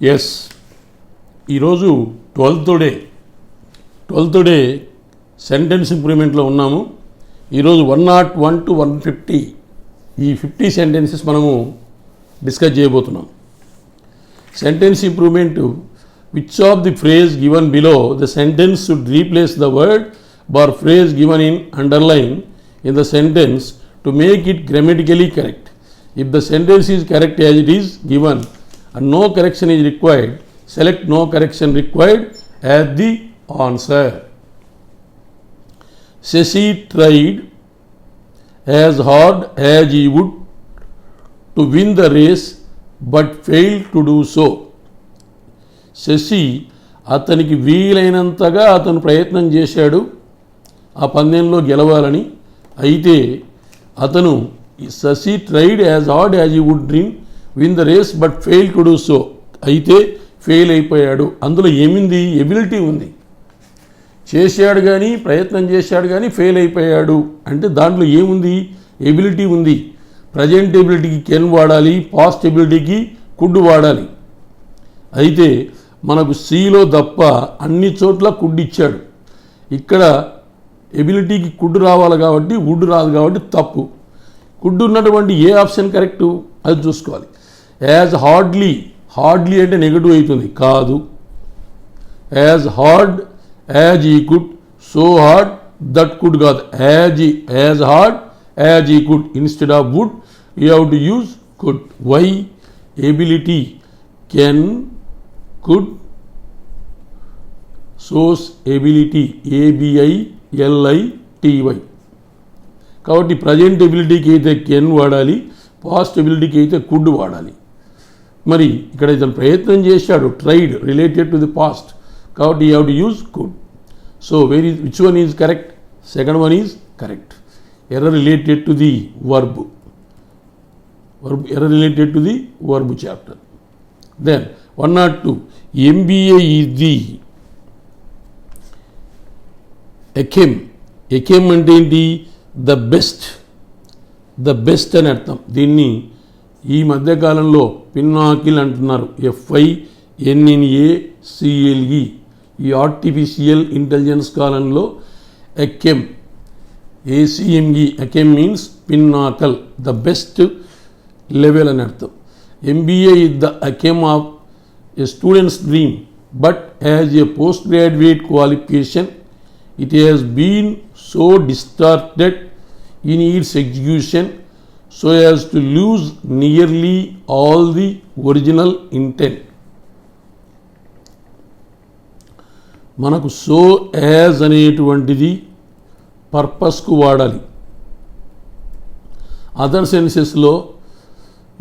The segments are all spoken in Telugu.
ఎస్, ఈరోజు 12th డే సెంటెన్స్ ఇంప్రూవ్మెంట్లో ఉన్నాము. ఈరోజు 101 to 150 ఈ 50 సెంటెన్సెస్ మనము డిస్కస్ చేయబోతున్నాం. Sentence improvement, which of the phrase given below the sentence should replace the word or phrase given in underline in the sentence to make it grammatically correct. If the sentence is correct as it is given and no correction is required, select no correction required as the answer. Shashi tried as hard as he would to win the race but failed to do so. Shashi అతనికి వీలైనంతగా అతను ప్రయత్నం చేశాడు ఆ పందెంలో గెలవాలని. అయితే అతను Shashi tried as hard as he would win the race but fail to do so. అయితే ఫెయిల్ అయిపోయాడు. అందులో ఏమింది? ఎబిలిటీ ఉంది. చేశాడు కానీ, ప్రయత్నం చేశాడు కానీ ఫెయిల్ అయిపోయాడు అంటే దాంట్లో ఏముంది? ఎబిలిటీ ఉంది. ప్రజెంట్ ఎబిలిటీకి కెన్ వాడాలి, పాస్ట్ ఎబిలిటీకి కుడ్ వాడాలి. అయితే మనకు సిలో తప్ప అన్ని చోట్ల కుడ్ ఇచ్చాడు. ఇక్కడ ఎబిలిటీకి కుడ్ రావాలి కాబట్టి వుడ్ రాదు కాబట్టి తప్పు. కుడ్ ఉన్నటువంటి ఏ ఆప్షన్ కరెక్టు అది చూసుకోవాలి. యాజ్ హార్డ్లీ అంటే నెగటివ్ అవుతుంది, కాదు. As hard as he could, so hard that could కాదు. As hard as he could instead of would you have to use could. Why? Ability can, could, source ability ABILITY. కాబట్టి ప్రజెంట్ ఎబిలిటీకి అయితే కెన్ వాడాలి, పాస్ట్ ఎబిలిటీకి అయితే కుడ్ వాడాలి. మరి ఇక్కడ ఇతను ప్రయత్నం చేశాడు, tried related to the past, కాబట్టి you have to use could. So which one is correct? Second one is correct. Error related to the verb, error related to the verb chapter. Then 102, MBA is the acme అంటే ఏంటి? ద బెస్ట్ అని అర్థం. దీన్ని ఈ మధ్యకాలంలో పిన్నాకిల్ అంటున్నారు. FINNACLE. ఈ ఆర్టిఫిషియల్ ఇంటెలిజెన్స్ కాలంలో acme, ACME, acme means pinnacle, the best level అని అర్థం. MBA is the aim of a student's dream, but as a postgraduate qualification, it has been so distorted in its execution so as to lose nearly all the original intent. మనకు సో యాజ్ అనేటువంటిది పర్పస్కు వాడాలి. అదర్ సెన్సెస్లో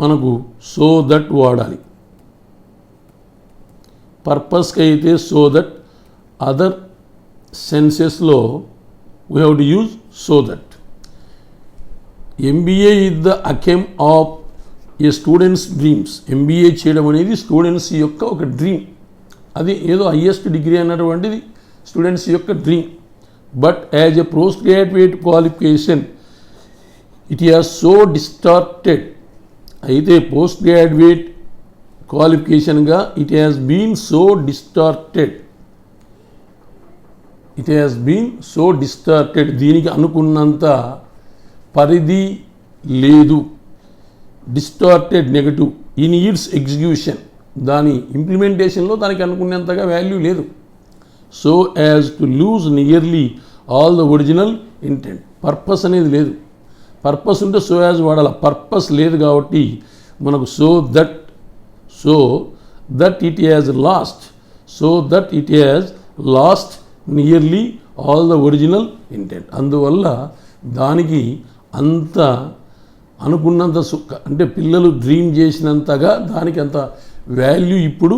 మనకు సో దట్ వాడాలి. పర్పస్కి అయితే సో దట్, అదర్ సెన్సెస్లో we have to use so that. MBA is the acme of a students dreams. MBA చేయడం అనేది స్టూడెంట్స్ యొక్క ఒక డ్రీమ్. అది ఏదో హయ్యెస్ట్ డిగ్రీ అన్నటువంటిది స్టూడెంట్స్ యొక్క dream. But as a post graduate qualification it has so distorted. అయితే పోస్ట్ గ్రాడ్యుయేట్ క్వాలిఫికేషన్గా it has been so distorted. దీనికి అనుకున్నంత పరిధి లేదు. Distorted negative. In its execution, దాని ఇంప్లిమెంటేషన్లో దానికి అనుకునేంతగా వాల్యూ లేదు. So as to lose nearly all the original intent. Purpose అనేది లేదు. పర్పస్ ఉంటే సో యాజ్ వాడాల. పర్పస్ లేదు కాబట్టి మనకు so that it has lost nearly all the original intent. అందువల్ల దానికి అంత అనుకున్నంత అంటే పిల్లలు డ్రీమ్ చేసినంతగా దానికి అంత వాల్యూ ఇప్పుడు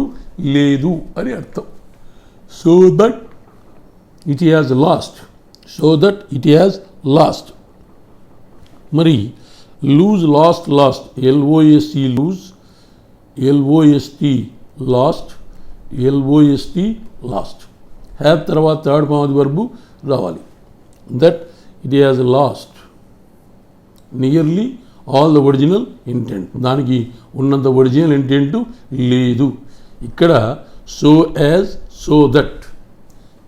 లేదు అని అర్థం. So that it has lost. మరి lose, lost, LOST lose, LOST lost. Have తర్వాత third form of the verb రావాలి. That it has lost nearly all the original intent. దానికి ఉన్నంత ఒరిజినల్ ఇంటెంట్ లేదు. ఇక్కడ సో యాజ్, సో దట్,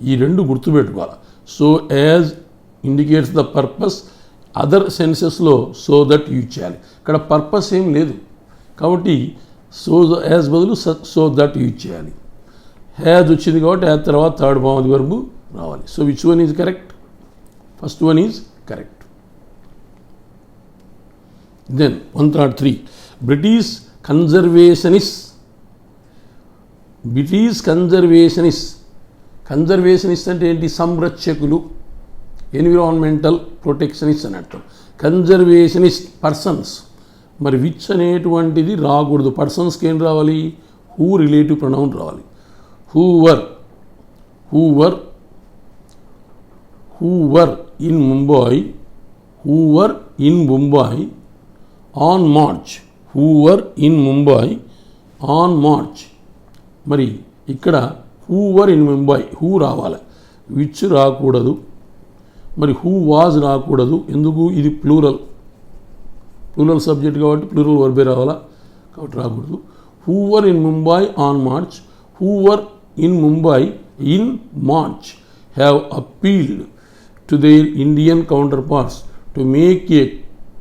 ఈ రెండు గుర్తుపెట్టుకోవాలి. So as indicates the purpose, other సెన్సెస్లో సో దట్ యూజ్ చేయాలి. ఇక్కడ పర్పస్ ఏం లేదు కాబట్టి సో యాజ్ బదులు సో దట్ యూజ్ చేయాలి. హ్యాజ్ వచ్చింది కాబట్టి హ్యాజ్ తర్వాత థర్డ్ ఫామ్ వరకు రావాలి. So which one is correct? First one is correct. Then 103 British conservationist అంటే ఏంటి? సంరక్షకులు, ఎన్విరాన్మెంటల్ ప్రొటెక్షనిస్ట్ అని అర్థం. కన్జర్వేషనిస్ట్ పర్సన్స్, మరి విచ్ అనేటువంటిది రాకూడదు. పర్సన్స్కి ఏం రావాలి? హూ రిలేటివ్ ప్రొనౌన్ రావాలి. Who were in Mumbai on March. మరి ఇక్కడ హూవర్ ఇన్ ముంబాయి, హూ రావాలి, విచ్ రాకూడదు. మరి హూ వాజ్ రాకూడదు. ఎందుకు? ఇది ప్లూరల్ సబ్జెక్ట్ కాబట్టి ప్లూరల్ వర్బే రావాలా, కాబట్టి రాకూడదు. Who were in Mumbai on March, who were in Mumbai in March have appealed to their Indian counterparts to make a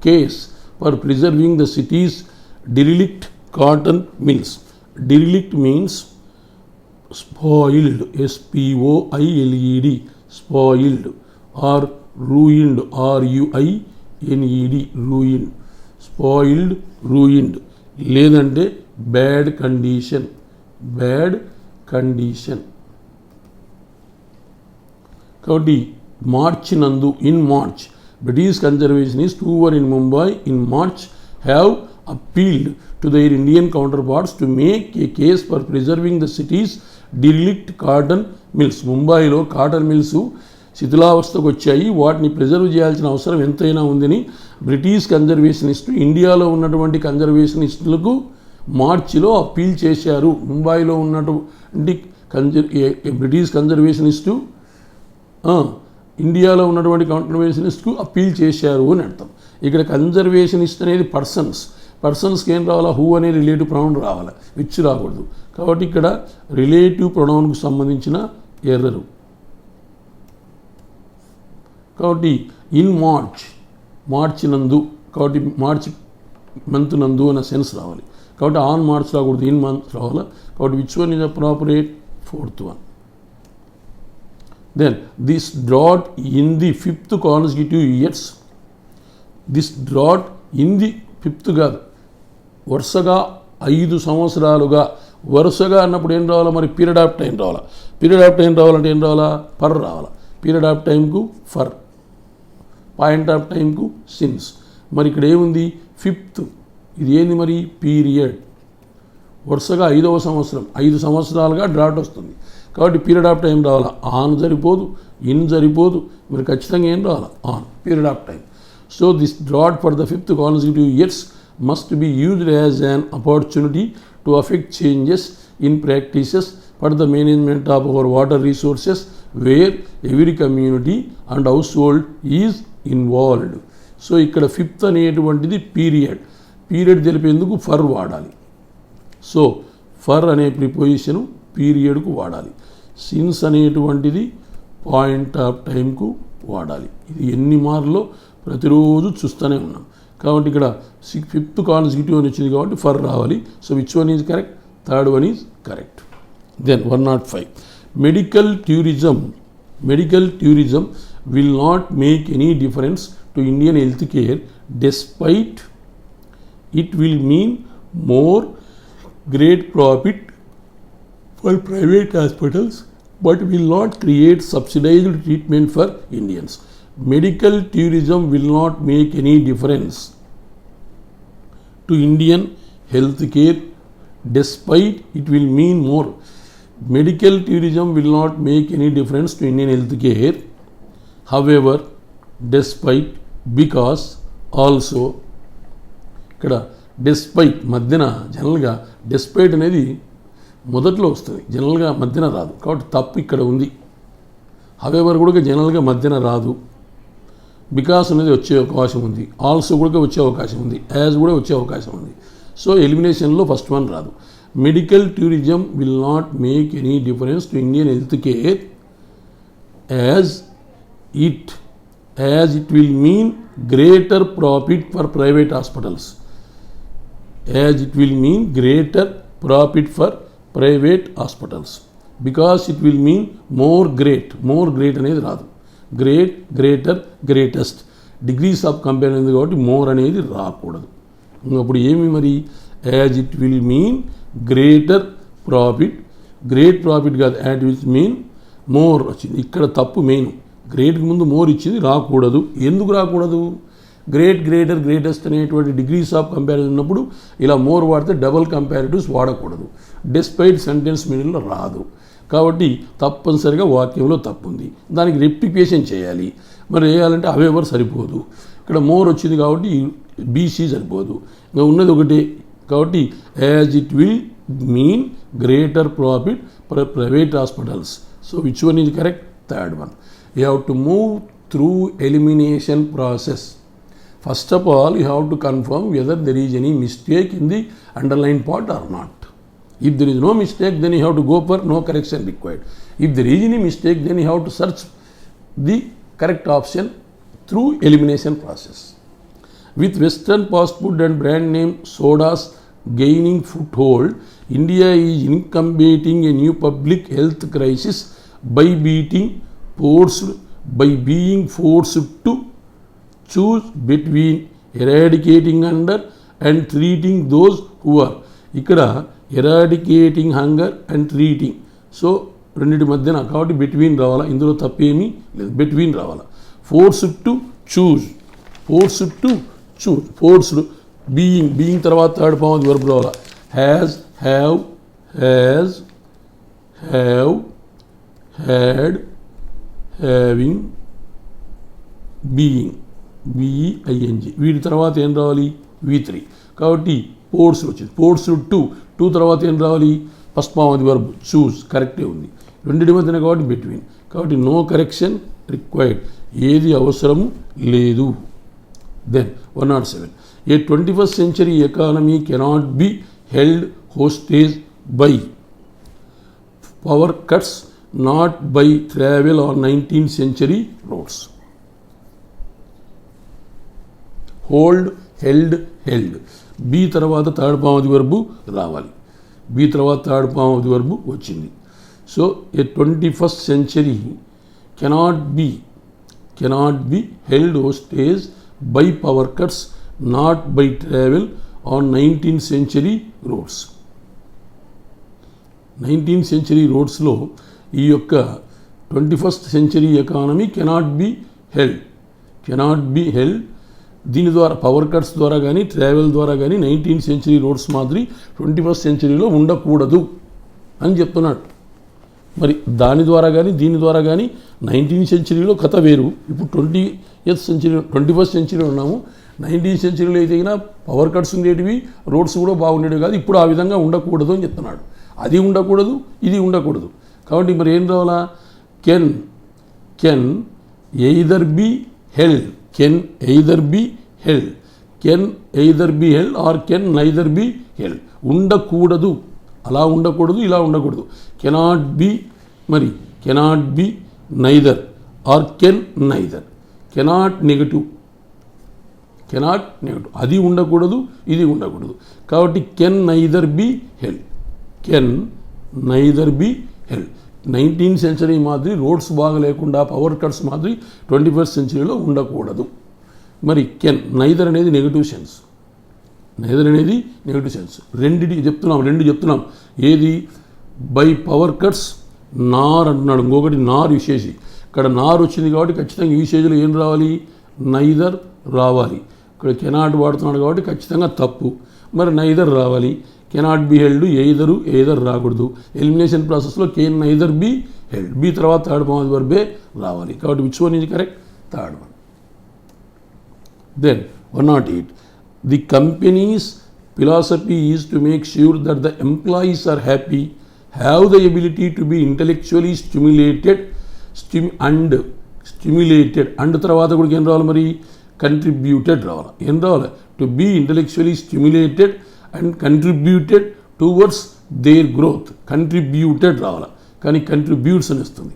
case for preserving the city's derelict cotton mills. Derelict means spoiled, spoiled, spoiled, or ruined, ruined, ruined, spoiled, ruined, లేదంటే బ్యాడ్ కండిషన్. కాబట్టి మార్చి నందు, in March, British conservationists who were in Mumbai in March have appealed to their Indian counterparts to make a case for preserving the city's derelict cotton mills. ముంబైలో కాటన్ మిల్స్ శిథిలావస్థకు వచ్చాయి, వాటిని ప్రిజర్వ్ చేయాల్సిన అవసరం ఎంతైనా ఉందని బ్రిటిష్ కన్జర్వేషనిస్టు ఇండియాలో ఉన్నటువంటి కన్జర్వేషనిస్టులకు మార్చిలో అప్పీల్ చేశారు. ముంబైలో ఉన్నటువంటి బ్రిటిష్ కన్జర్వేషనిస్టు ఇండియాలో ఉన్నటువంటి కన్జర్వేషనిస్ట్కు అప్పీల్ చేశారు అని అర్థం. ఇక్కడ కన్జర్వేషనిస్ట్ అనేది పర్సన్స్కి ఏం రావాలా? హూ అనే రిలేటివ్ ప్రొనౌన్ రావాలి, విచ్ రాకూడదు. కాబట్టి ఇక్కడ రిలేటివ్ ప్రొనౌన్కు సంబంధించిన ఎర్రరు. కాబట్టి ఇన్ మార్చ్ నందు, కాబట్టి మార్చ్ మంత్ నందు అనే సెన్స్ రావాలి. కాబట్టి ఆన్ మార్చ్ రాకూడదు, ఇన్ మంత్ రావాలి. కాబట్టి which one is appropriate? Fourth one. Then this drought in the 5th consecutive years, this drought in the 5th కాదు, వరుసగా 5 సంవత్సరాలుగా, వరుసగా అన్నప్పుడు ఏం రావాలా? మరి పీరియడ్ ఆఫ్ టైం రావాలా. పీరియడ్ ఆఫ్ టైం రావాలంటే ఏం రావాలా? ఫర్ రావాలా. పీరియడ్ ఆఫ్ టైంకు ఫర్, పాయింట్ ఆఫ్ టైంకు సిన్స్. మరి ఇక్కడ ఏముంది? 5th, ఇది ఏంది మరి? పీరియడ్. వరుసగా 5వ సంవత్సరం, 5 సంవత్సరాలుగా డ్రాట్ వస్తుంది. కాబట్టి పీరియడ్ ఆఫ్ టైం రావాలా. ఆన్ సరిపోదు, ఇన్ సరిపోదు, మరి ఖచ్చితంగా ఏం రావాలా? On, period of time. So this drought for the 5th consecutive years must be used as an opportunity to affect changes in practices for the management of our water resources where every community and household is involved. So ఇక్కడ 5th అనేటువంటిది పీరియడ్ తెలిపేందుకు ఫర్ వాడాలి. సో ఫర్ అనే ప్రిపోజిషను పీరియడ్కు వాడాలి. సిన్స్ అనేటువంటిది పాయింట్ ఆఫ్ టైంకు వాడాలి. ఇది ఎన్ని మార్లో ప్రతిరోజు చూస్తూనే ఉన్నాం. కాబట్టి ఇక్కడ 5th consecutive అని వచ్చింది కాబట్టి ఫర్ రావాలి. So which one is correct? Third one is correct. Then 105 medical tourism will not make any difference to Indian health care despite it will mean more great profit for private hospitals but will not create subsidized treatment for Indians. Medical tourism will not make any difference to Indian health care despite it will mean more. Medical tourism will not make any difference to Indian health care. However, despite, because, also. ఇక్కడ డెస్పైట్ మధ్యన జనరల్గా డెస్పైట్ అనేది మొదట్లో వస్తుంది, జనరల్గా మధ్యన రాదు. కాబట్టి తప్పు ఇక్కడ ఉంది. హవెవర్ కూడా జనరల్గా మధ్యన రాదు. బికాస్ అనేది వచ్చే అవకాశం ఉంది, ఆల్సో కూడా వచ్చే అవకాశం ఉంది, యాజ్ కూడా వచ్చే అవకాశం ఉంది. సో ఎలిమినేషన్లో ఫస్ట్ వన్ రాదు. medical tourism will not make any difference to Indian healthcare as it will mean greater profit for private hospitals. As it will mean greater profit for private hospitals. Because it will mean more great అనేది రాదు, great, greater, greatest degrees of compare అనేది కాబట్టి మోర్ అనేది రాకూడదు. అప్పుడు ఏమి మరి, as it will mean greater profit, great profit కాదు, యాజ్ విల్ మీన్ మోర్ వచ్చింది. ఇక్కడ తప్పు మెయిన్, గ్రేట్కి ముందు మోర్ ఇచ్చింది, రాకూడదు. ఎందుకు రాకూడదు? గ్రేట్, గ్రేటర్, గ్రేటెస్ట్ అనేటువంటి డిగ్రీస్ ఆఫ్ కంపారిజన్ ఉన్నప్పుడు ఇలా మోర్ వాడితే డబుల్ కంపారిటివ్స్ వాడకూడదు. డెస్పైట్ సెంటెన్స్ మిడిల్లో రాదు. కాబట్టి తప్పనిసరిగా వాక్యంలో తప్పు ఉంది, దానికి రెక్టిఫికేషన్ చేయాలి. మరి వేయాలంటే అవేవర్ సరిపోదు. ఇక్కడ మోర్ వచ్చింది కాబట్టి బీసీ సరిపోదు, ఇంకా ఉన్నది ఒకటే. కాబట్టి as it will mean greater profit for private hospitals. So which one is correct? Third one. You have to move through elimination process. First of all, you have to confirm whether there is any mistake in the underlined part or not. If there is no mistake, then you have to go for no correction required. If there is any mistake, then you have to search the correct option through elimination process. With Western fast food and brand name sodas gaining foothold, India is incubating a new public health crisis by being forced to choose between eradicating hunger and treating those who are. ఇక్కడ eradicating hunger and treating, so రెండింటి మధ్యన కాబట్టి బిట్వీన్ రావాలా, ఇందులో తప్పేమీ లేదు, బిట్వీన్ రావాలా. Forced to choose, forced being తర్వాత థర్డ్ ఫామ్ ఆఫ్ వర్బ్ రావాలా. Has, have, had, having, being, B E I N G. వీటి తర్వాత ఏం రావాలి? V3. కాబట్టి ఫోర్స్డ్ వచ్చింది. ఫోర్స్డ్ టు తర్వాత ఏం రావాలి? First form of the verb choose, కరెక్టే ఉంది. రెండింటి మధ్యన కాబట్టి బిట్వీన్, కాబట్టి నో కరెక్షన్ రిక్వైర్డ్, ఏది అవసరం లేదు. Then 107. A 21st century economy cannot be held hostage by power cuts, not by travel on 19th century roads. Hold, held, be తర్వాత third form of the verb రావాలి. బీ తర్వాత third form of the verb వచ్చింది. So a 21st century cannot be held hostage by power cuts, not by travel on 19th century roads. 19th century రోడ్స్లో ఈ యొక్క 21st century economy cannot be held. దీని ద్వారా పవర్ కట్స్ ద్వారా కానీ ట్రావెల్ ద్వారా కానీ 19th century రోడ్స్ మాదిరి 21st century ఉండకూడదు అని చెప్తున్నాడు. మరి దాని ద్వారా కానీ దీని ద్వారా కానీ 19th century కథ వేరు. ఇప్పుడు 21st century ఉన్నాము. 19th century అయితే పవర్ కట్స్ ఉండేటివి, రోడ్స్ కూడా బాగుండేవి కాదు. ఇప్పుడు ఆ విధంగా ఉండకూడదు అని చెప్తున్నాడు. అది ఉండకూడదు, ఇది ఉండకూడదు. కాబట్టి మరి ఏం రావాలా? Can either be held, can either be held, can either be held are can neither be held. ఉండకూడదు, అలా ఉండకూడదు, ఇలా ఉండకూడదు. Cannot be neither are can neither. Cannot negative, అది ఉండకూడదు, ఇది ఉండకూడదు. కాబట్టి can neither be held, 19th century మాదిరి రోడ్స్ బాగా లేకుండా పవర్ కట్స్ మాదిరి 21st century ఉండకూడదు. మరి కెన్, నైదర్ అనేది నెగిటివ్ సెన్స్, రెండు చెప్తున్నాం. ఏది? బై పవర్ కట్స్ నార్ అంటున్నాడు. ఇంకొకటి నార్ విశేషి. ఇక్కడ నార్ వచ్చింది కాబట్టి ఖచ్చితంగా ఈ విశేషంలో ఏం రావాలి? నైదర్ రావాలి. ఇక్కడ కెనాట్ వాడుతున్నాడు కాబట్టి ఖచ్చితంగా తప్పు. మరి నైదర్ రావాలి. కెనాట్ బి హెల్డ్, ఎయిదర్ రాకూడదు. ఎలిమినేషన్ ప్రాసెస్లో can neither be held, be తర్వాత third form of the verb రావాలి. కాబట్టి which one is correct? Third one. Then 108. The company's philosophy is to make sure that the employees are happy, have the ability to be intellectually stimulated and తర్వాత కూడా ఏం రావాలి? మరి contributed రావాలి. ఏం రావాలి? To be intellectually stimulated and contributed towards there growth, contributed రావాలి, కానీ కంట్రిబ్యూట్స్ అని వస్తుంది.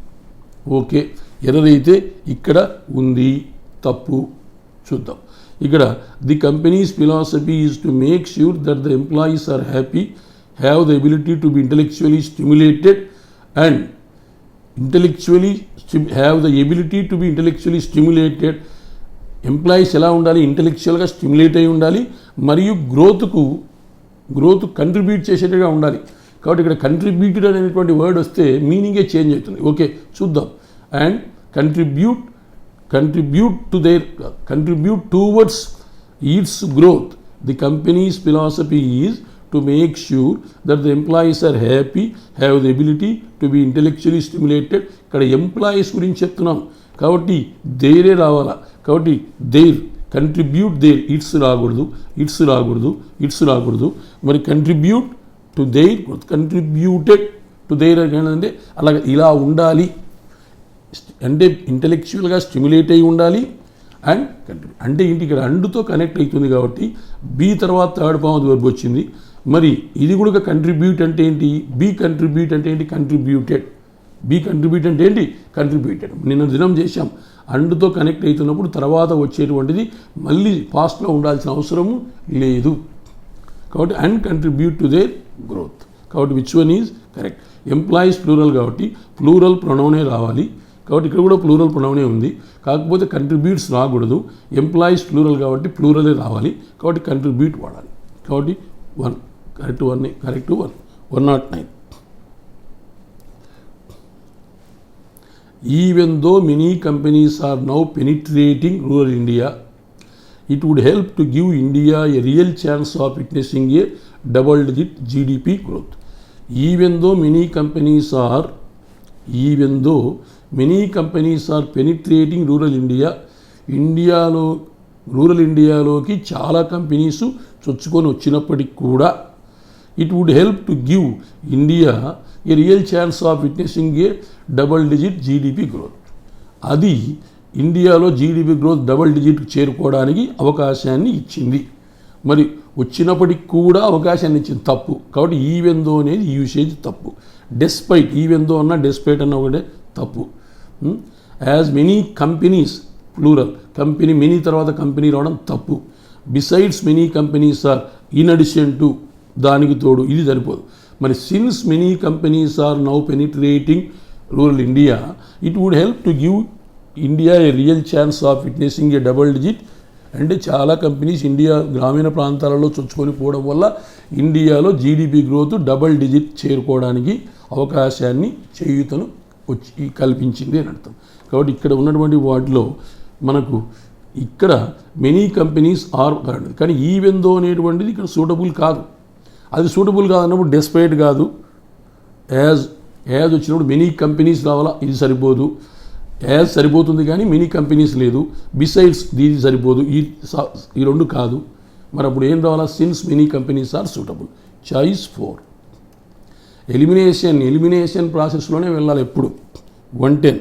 ఓకే, ఎర్రర్ అయితే ఇక్కడ ఉంది, తప్పు. చూద్దాం. ఇక్కడ the companies philosophy is to make sure that the employees are happy, have the ability to be intellectually stimulated and employees ఎలా ఉండాలి, ఇంటెలెక్చువల్గా స్టిమ్యులేట్ అయి ఉండాలి, మరియు గ్రోత్ కంట్రిబ్యూట్ చేసేట్టుగా ఉండాలి. కాబట్టి ఇక్కడ కంట్రిబ్యూటెడ్ అనేటువంటి వర్డ్ వస్తే మీనింగే చేంజ్ అవుతుంది. ఓకే, చూద్దాం. And contribute towards its growth. The company's philosophy is to make sure that the employees are happy, have the ability to be intellectually stimulated. ఇక్కడ ఎంప్లాయీస్ గురించి చెప్తున్నాం కాబట్టి దేరే రావాలా. కాబట్టి దేర్, కంట్రిబ్యూట్ దేర్, ఇట్స్ రాకూడదు. మరి contribute to there, contributed to their అంటే అలాగే ఇలా ఉండాలి, అంటే ఇంటెలెక్చువల్గా స్టిమ్యులేట్ అయి ఉండాలి. అండ్ అంటే ఇంటి ఇక్కడ అండుతో కనెక్ట్ అవుతుంది కాబట్టి బి తర్వాత third form of the verb వచ్చింది. మరి ఇది కూడా కంట్రిబ్యూట్ అంటే ఏంటి, బి కంట్రిబ్యూట్ అంటే ఏంటి, కంట్రిబ్యూటెడ్. బి కంట్రిబ్యూట్ అంటే ఏంటి, కంట్రిబ్యూటెడ్. నిన్న దినం చేశాం. అండుతో కనెక్ట్ అవుతున్నప్పుడు తర్వాత వచ్చేటువంటిది మళ్ళీ పాస్ట్లో ఉండాల్సిన అవసరము లేదు. కాబట్టి and contribute to their growth. కాబట్టి which one is correct. Employees plural కాబట్టి ప్లూరల్ ప్రొనౌనే రావాలి. కాబట్టి ఇక్కడ కూడా ప్లూరల్ ప్రొనౌనే ఉంది, కాకపోతే కంట్రిబ్యూట్స్ రాకూడదు. ఎంప్లాయీస్ ప్లూరల్ కాబట్టి ప్లూరలే రావాలి. కాబట్టి కంట్రిబ్యూట్ వాడాలి. కాబట్టి 1 correct, 109. Even though many companies are now penetrating rural India, it would help to give India a real chance of witnessing a double-digit GDP growth. Even though many companies are penetrating rural India, rural ఇండియాలోకి చాలా కంపెనీస్ చొచ్చుకొని వచ్చినప్పటికి కూడా it would help to give India a real chance of witnessing a double-digit GDP growth. అది ఇండియాలో జీడిపి గ్రోత్ డబుల్ డిజిట్ చేరుకోవడానికి అవకాశాన్ని ఇచ్చింది. మరి వచ్చినప్పటికి కూడా అవకాశాన్ని ఇచ్చింది, తప్పు. కాబట్టి ఈవెన్ దో అనేది యూసేజ్ తప్పు. డెస్పైట్, ఈవెన్ దో అన్నా డెస్పైట్ అన్నా ఒకటే తప్పు. As many companies plural, company many తర్వాత కంపెనీ రావడం తప్పు. Besides many companies are, in addition to, దానికి తోడు, ఇది సరిపోదు. మరి since many companies are now penetrating rural India, it would help to give India a real chance of witnessing a double-digit. అంటే చాలా కంపెనీస్ ఇండియా గ్రామీణ ప్రాంతాలలో చొచ్చుకొని పోవడం వల్ల ఇండియాలో జీడిపి గ్రోత్ double-digit చేరుకోవడానికి అవకాశాన్ని, చేయూతను కల్పించింది అని అర్థం. కాబట్టి ఇక్కడ ఉన్నటువంటి వాటిలో మనకు ఇక్కడ మెనీ కంపెనీస్ ఆర్, కానీ ఈవెన్ దో అనేటువంటిది ఇక్కడ సూటబుల్ కాదు. అది సూటబుల్ కాదన్నప్పుడు డెస్పైట్ కాదు. యాజ్ వచ్చినప్పుడు మెనీ కంపెనీస్ రావాలా, ఇది సరిపోదు. యాజ్ సరిపోతుంది కానీ మెనీ కంపెనీస్ లేదు. బిసైడ్స్, దీది సరిపోదు, ఈ రెండు కాదు. మరి అప్పుడు ఏం రావాలా, since many companies are suitable. Choice 4. Elimination ప్రాసెస్లోనే వెళ్ళాలి ఎప్పుడు. 110.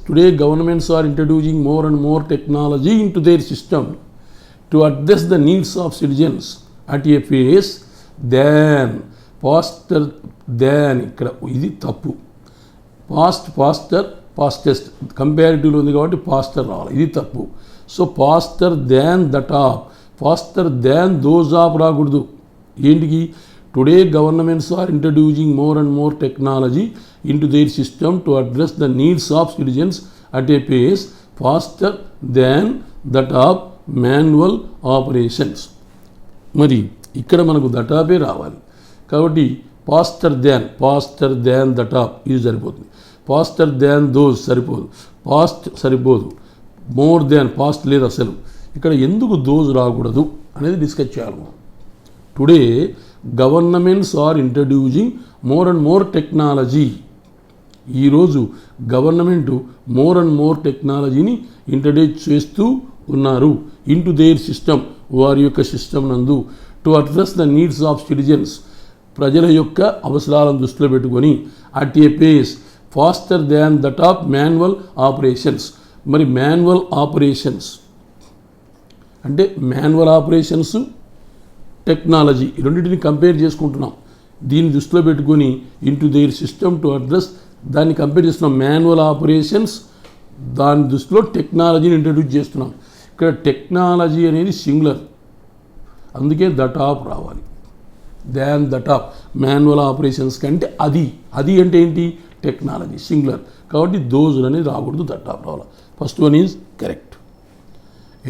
Today governments are introducing more and more technology into their system to address the needs of citizens at a pace faster than, ఇక్కడ ఇది తప్పు. ఫాస్టెస్ట్ కంపారిటివ్లో ఉంది కాబట్టి ఫాస్టర్ రావాలి, ఇది తప్పు. So faster than those of రాకూడదు. ఏంటికి, today governments are introducing more and more technology into their system to address the needs of citizens at a pace faster than that of manual operations. మరి ఇక్కడ మనకు దటాపే రావాలి. కాబట్టి faster than that of, ఇది సరిపోతుంది. faster than those సరిపోదు, fast సరిపోదు, more than, fast లేదు అసలు. ఇక్కడ ఎందుకు those రాకూడదు అనేది డిస్కస్ చేయాలి. Today governments are introducing more and more technology. ఈరోజు గవర్నమెంట్ మోర్ అండ్ మోర్ టెక్నాలజీని ఇంట్రడ్యూస్ చేస్తూ ఉన్నారు. ఇంటూ దేర్ సిస్టమ్, వారి యొక్క సిస్టమ్ నందు. To address the needs of citizens, ప్రజల యొక్క అవసరాలను దృష్టిలో పెట్టుకొని. At a pace faster than that of manual operations. మరి మాన్యువల్ ఆపరేషన్స్ అంటే మాన్యువల్ ఆపరేషన్స్ టెక్నాలజీ, ఈ రెండింటిని కంపేర్ చేసుకుంటున్నాం. దీన్ని దృష్టిలో పెట్టుకొని into their system to address, దాన్ని కంపేర్ చేస్తున్నాం. మాన్యువల్ ఆపరేషన్స్, దాని దృష్టిలో టెక్నాలజీని ఇంట్రడ్యూస్ చేస్తున్నాం. ఇక్కడ టెక్నాలజీ అనేది సింగులర్, అందుకే ద టాప్ రావాలి. Than the top, manual operations కంటే అది అంటే ఏంటి, టెక్నాలజీ సింగులర్, కాబట్టి దోజ్ అనేది రాకూడదు, ద టాప్ రావాలి. First one is correct.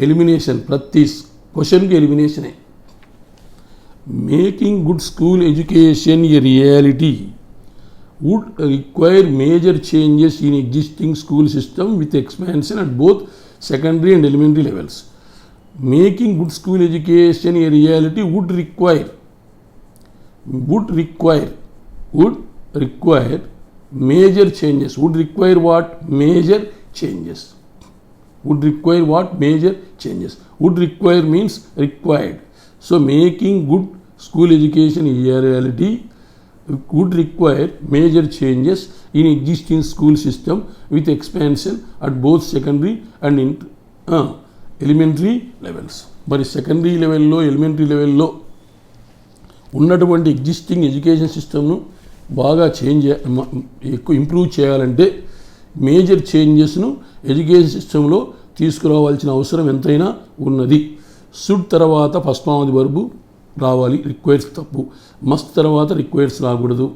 Elimination, ప్రతి క్వశ్చన్కి ఎలిమినేషనే. Making good school education a reality would require major changes in existing school system with expansion at both secondary and elementary levels. Making good school education a reality would require major changes. Would require what? Major changes. Would require what? Major changes. Would require means required. So making good school education a reality would require major changes in existing school system with expansion at both secondary and elementary levels. మరి సెకండరీ లెవెల్లో, ఎలిమెంటరీ లెవెల్లో ఉన్నటువంటి ఎగ్జిస్టింగ్ ఎడ్యుకేషన్ సిస్టమ్ను బాగా ఎక్కువ ఇంప్రూవ్ చేయాలంటే మేజర్ చేంజెస్ను ఎడ్యుకేషన్ సిస్టంలో తీసుకురావాల్సిన అవసరం ఎంతైనా ఉన్నది. సుడ్ తర్వాత ఫస్ట్మావధి వర్బు రావాలి, రిక్వైర్స్ తప్పు. మస్ట్ తర్వాత రిక్వైర్స్ రాకూడదు.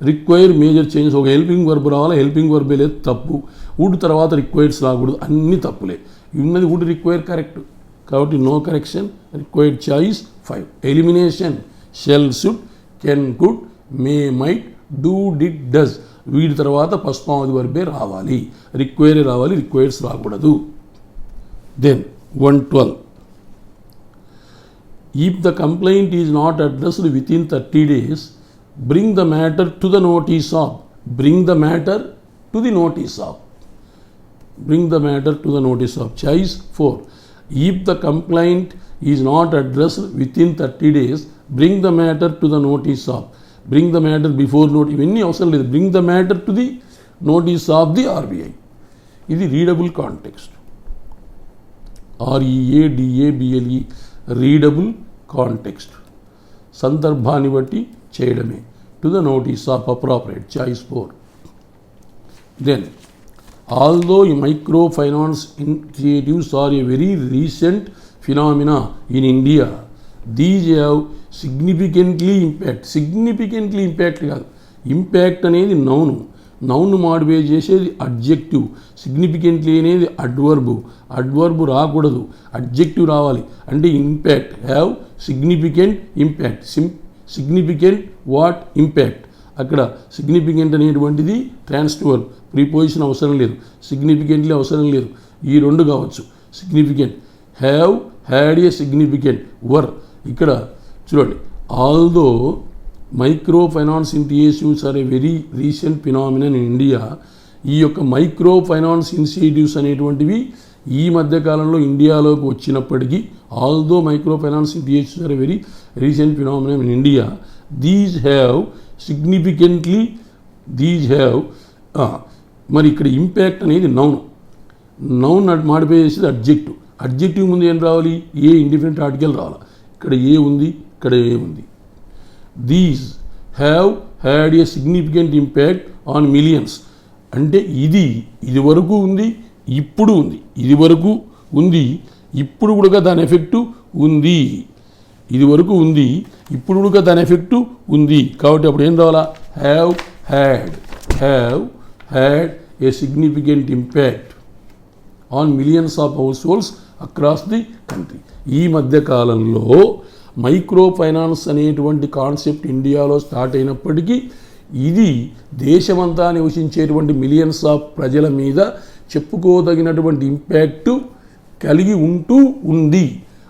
రిక్వైర్ మేజర్ చేంజెస్, ఒక హెల్పింగ్ వర్బ్ రావాలి, హెల్పింగ్ వర్బే లేదు, తప్పు. వుడ్ తర్వాత రిక్వైర్స్ రాకూడదు, అన్ని తప్పులే. ఉన్నది వుడ్, రిక్వైర్ కరెక్ట్, కాబట్టి no correction. Required choice 5. Elimination, shall, should, can, could, may, might, do, did, does. వీటి తర్వాత ఫస్ట్మావధి వర్బే రావాలి, రిక్వైరే రావాలి, రిక్వైర్స్ రాకూడదు. Then 112. If the complaint is not addressed within 30 days, bring the matter to the notice of. Bring the matter to the notice of. Bring the matter to the notice of. Choice 4. If the complaint is not addressed within 30 days, bring the matter to the notice of. Bring the matter before notice. ఇవన్నీ అవసరం లేదు. Bring the matter to the notice of the RBI. ఇది readable context. READABLE, readable context, సందర్భాన్ని బట్టి చేయడమే. To the notice of appropriate. Choice 4. Then although micro finance initiatives are a very recent phenomena in India, these have significantly impact కాదు, ఇంపాక్ట్ అనేది నౌన్ మాడిఫై చేసేది అడ్జెక్టివ్. సిగ్నిఫికెంట్లీ అనేది అడ్వర్బు రాకూడదు, అడ్జెక్టివ్ రావాలి. అంటే impact, have significant impact. Significant what? Impact. అక్కడ సిగ్నిఫికెంట్ అనేటువంటిది ట్రాన్సిటివ్ వర్బ్, ప్రిపోజిషన్ అవసరం లేదు, సిగ్నిఫికెంట్లీ అవసరం లేదు, ఈ రెండు కావచ్చు. Significant, have, had a significant were. ఇక్కడ చూడండి, although micro finance initiatives are a very recent phenomenon in India. ఈ యొక్క మైక్రో ఫైనాన్స్ ఇనిషియేటివ్స్ అనేటువంటివి ఈ మధ్యకాలంలో ఇండియాలోకి వచ్చినప్పటికీ, although micro finance initiatives are a very recent phenomenon in India, these have significantly, మరి ఇక్కడ ఇంపాక్ట్ అనేది నౌన్ మాడిఫై చేసేది అడ్జెక్టివ్. అడ్జెక్టివ్ ముందు ఏం రావాలి? ఏ ఇండిఫరెంట్ ఆర్టికల్ రావాలి. ఇక్కడ ఏ ఉంది, ఇక్కడ ఏ ఉంది. These have had a significant impact on millions. అంటే ఇది వరకు ఉంది, ఇప్పుడు ఉంది. ఇది వరకు ఉంది, ఇప్పుడు కూడా దాని ఎఫెక్టు ఉంది. ఇది వరకు ఉంది, ఇప్పుడు కూడా దాని ఎఫెక్టు ఉంది. కాబట్టి అప్పుడు ఏం రావాలా? Have had a significant impact on millions of house holds across the country. ఈ మధ్యకాలంలో మైక్రో ఫైనాన్స్ అనేటువంటి కాన్సెప్ట్ ఇండియాలో స్టార్ట్ అయినప్పటికీ ఇది దేశమంతా నివసించేటువంటి మిలియన్స్ ఆఫ్ ప్రజల మీద చెప్పుకోదగినటువంటి ఇంపాక్టు కలిగి ఉంది.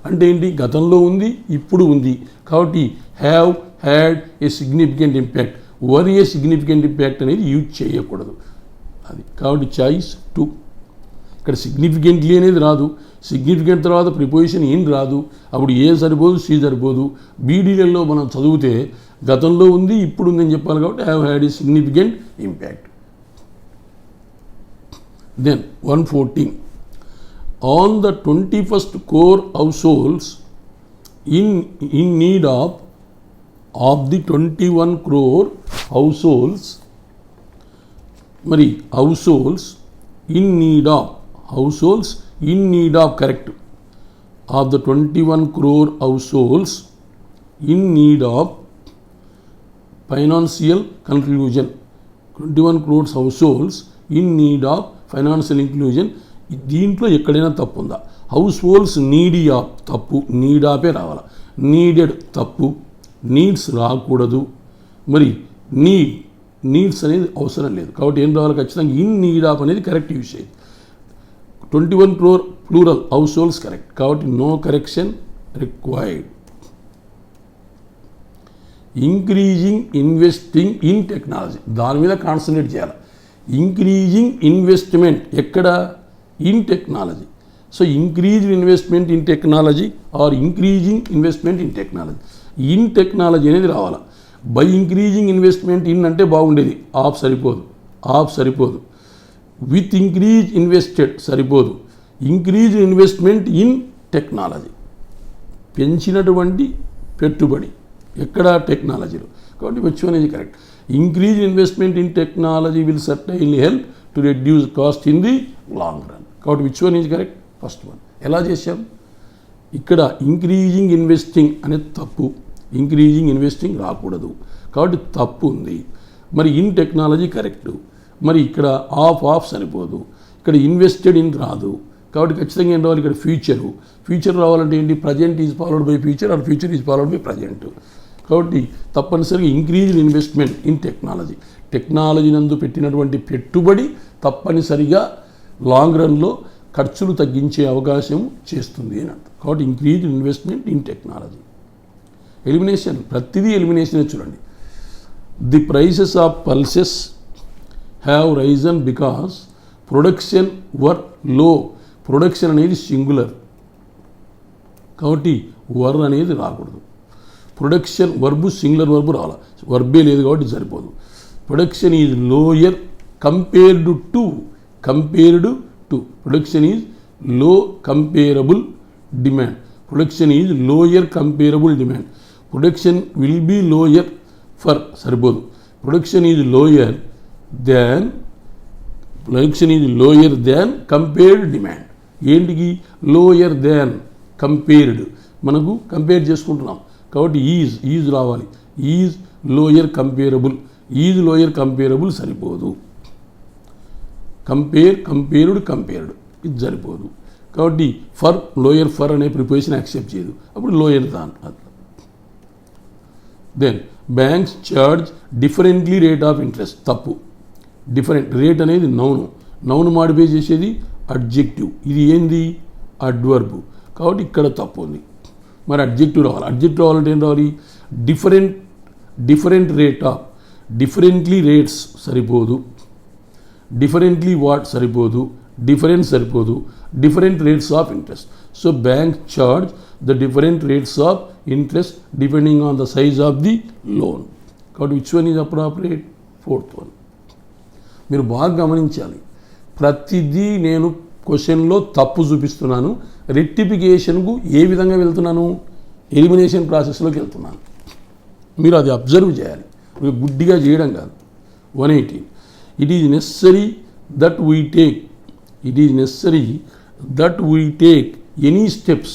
అంటే ఏంటి? గతంలో ఉంది, ఇప్పుడు ఉంది. కాబట్టి have had a significant impact, were A significant impact అనేది యూజ్ చేయకూడదు. అది కాబట్టి చాయిస్ 2. ఇక్కడ సిగ్నిఫికెంట్లీ అనేది రాదు, సిగ్నిఫికెంట్ తర్వాత ప్రిపోజిషన్ ఏం రాదు, అప్పుడు ఏ సరిపోదు, సి సరిపోదు. బీడీలలో మనం చదివితే గతంలో ఉంది, ఇప్పుడు ఉందని చెప్పాలి. కాబట్టి have had a significant impact. Then 114. On the 21st core households in need of the 21 crore households, మరి households in need of correct of the 21 crore households in need of financial inclusion. 21 crores households in need of financial inclusion. దీంట్లో ఎక్కడైనా తప్పు ఉందా? హౌస్ హోల్డ్స్ నీడీ ఆఫ్ తప్పు, నీడ్ ఆఫే రావాలి. నీడెడ్ తప్పు, నీడ్స్ రాకూడదు. మరి నీడ్స్ అనేది అవసరం లేదు కాబట్టి ఏం రావాలి? ఖచ్చితంగా ఇన్ నీడ్ ఆఫ్ అనేది కరెక్ట్ యూజ్ చేయాలి. 21 crore plural house holds correct కాబట్టి no correction required. Increasing investing in technology, దాని మీద కాన్సన్ట్రేట్ చేయాలి. ఇంక్రీజింగ్ ఇన్వెస్ట్మెంట్ ఎక్కడ? In technology. So increased investment in technology or increasing investment in technology. In technology అనేది రావాలి. బై ఇంక్రీజింగ్ ఇన్వెస్ట్మెంట్ ఇన్ అంటే బాగుండేది, ఆఫ్ సరిపోదు. విత్ ఇంక్రీజ్ ఇన్వెస్టెడ్ సరిపోదు. ఇంక్రీజ్ ఇన్వెస్ట్మెంట్ ఇన్ టెక్నాలజీ, పెంచినటువంటి పెట్టుబడి ఎక్కడ? టెక్నాలజీలో. కాబట్టి which one is correct? Increase investment in technology will certainly help to reduce cost in the long run. కాబట్టి which one is correct? First one. ఎలా చేశాం? ఇక్కడ ఇంక్రీజింగ్ ఇన్వెస్టింగ్ అనేది తప్పు, ఇంక్రీజింగ్ ఇన్వెస్టింగ్ రాకూడదు కాబట్టి తప్పు ఉంది. మరి ఇన్ టెక్నాలజీ కరెక్టు. మరి ఇక్కడ ఆఫ్ సరిపోదు. ఇక్కడ ఇన్వెస్టెడ్ ఇన్ రాదు కాబట్టి ఖచ్చితంగా ఏం రావాలి? ఇక్కడ ఫ్యూచర్ రావాలంటే ఏంటి? Present is followed by future or future is followed by present. కాబట్టి తప్పనిసరిగా ఇంక్రీజ్డ్ ఇన్వెస్ట్మెంట్ ఇన్ టెక్నాలజీ నందు పెట్టినటువంటి పెట్టుబడి తప్పనిసరిగా లాంగ్ రన్లో ఖర్చులు తగ్గించే అవకాశం చేస్తుంది అని అర్థం. కాబట్టి increased investment in technology. Elimination, ప్రతిదీ ఎలిమినేషనే చూడండి. The prices of pulses have risen because production were low. Production అనేది సింగులర్ కాబట్టి వర్ అనేది రాకూడదు. ప్రొడక్షన్ వర్బు సింగులర్ వర్బు రావాలి, వర్బే లేదు కాబట్టి సరిపోదు. Production is lower compared to production is low comparable demand. Production is lower comparable demand. Production will be lower for సరిపోదు. Production is lower than compared demand. ఏంటికి? లోయర్ దాన్ కంపేర్డ్, మనకు కంపేర్ చేసుకుంటున్నాం కాబట్టి ఈజ్ రావాలి. ఈజ్ లోయర్ కంపేరబుల్ సరిపోదు. కంపేర్డ్ ఇది సరిపోదు కాబట్టి లోయర్ ఫర్ అనే ప్రిపోజిషన్ యాక్సెప్ట్ చేయదు, అప్పుడు lower than. Then banks charge differently rate of interest తప్పు. డిఫరెంట్ రేట్ అనేది నౌన్ మాడిఫై చేసేది అడ్జెక్టివ్, ఇది ఏంది? అడ్వర్బ్. కాబట్టి ఇక్కడ తప్పు ఉంది. మరి అడ్జెక్టివ్ రావాలంటే ఏం రావాలి? Different rate of, differently rates సరిపోదు. డిఫరెంట్లీ వాట్ సరిపోదు. డిఫరెంట్ సరిపోదు. Different rates of interest. So bank charge the different rates of interest depending on the size of the loan. కాబట్టి which one is appropriate? Fourth one. మీరు బాగా గమనించాలి, ప్రతిదీ నేను క్వశ్చన్లో తప్పు చూపిస్తున్నాను. రెక్టిఫికేషన్కు ఏ విధంగా వెళ్తున్నాను? ఎలిమినేషన్ ప్రాసెస్లోకి వెళ్తున్నాను. మీరు అది అబ్జర్వ్ చేయాలి, గుడ్డిగా చేయడం కాదు. 118. It is necessary that we take any steps.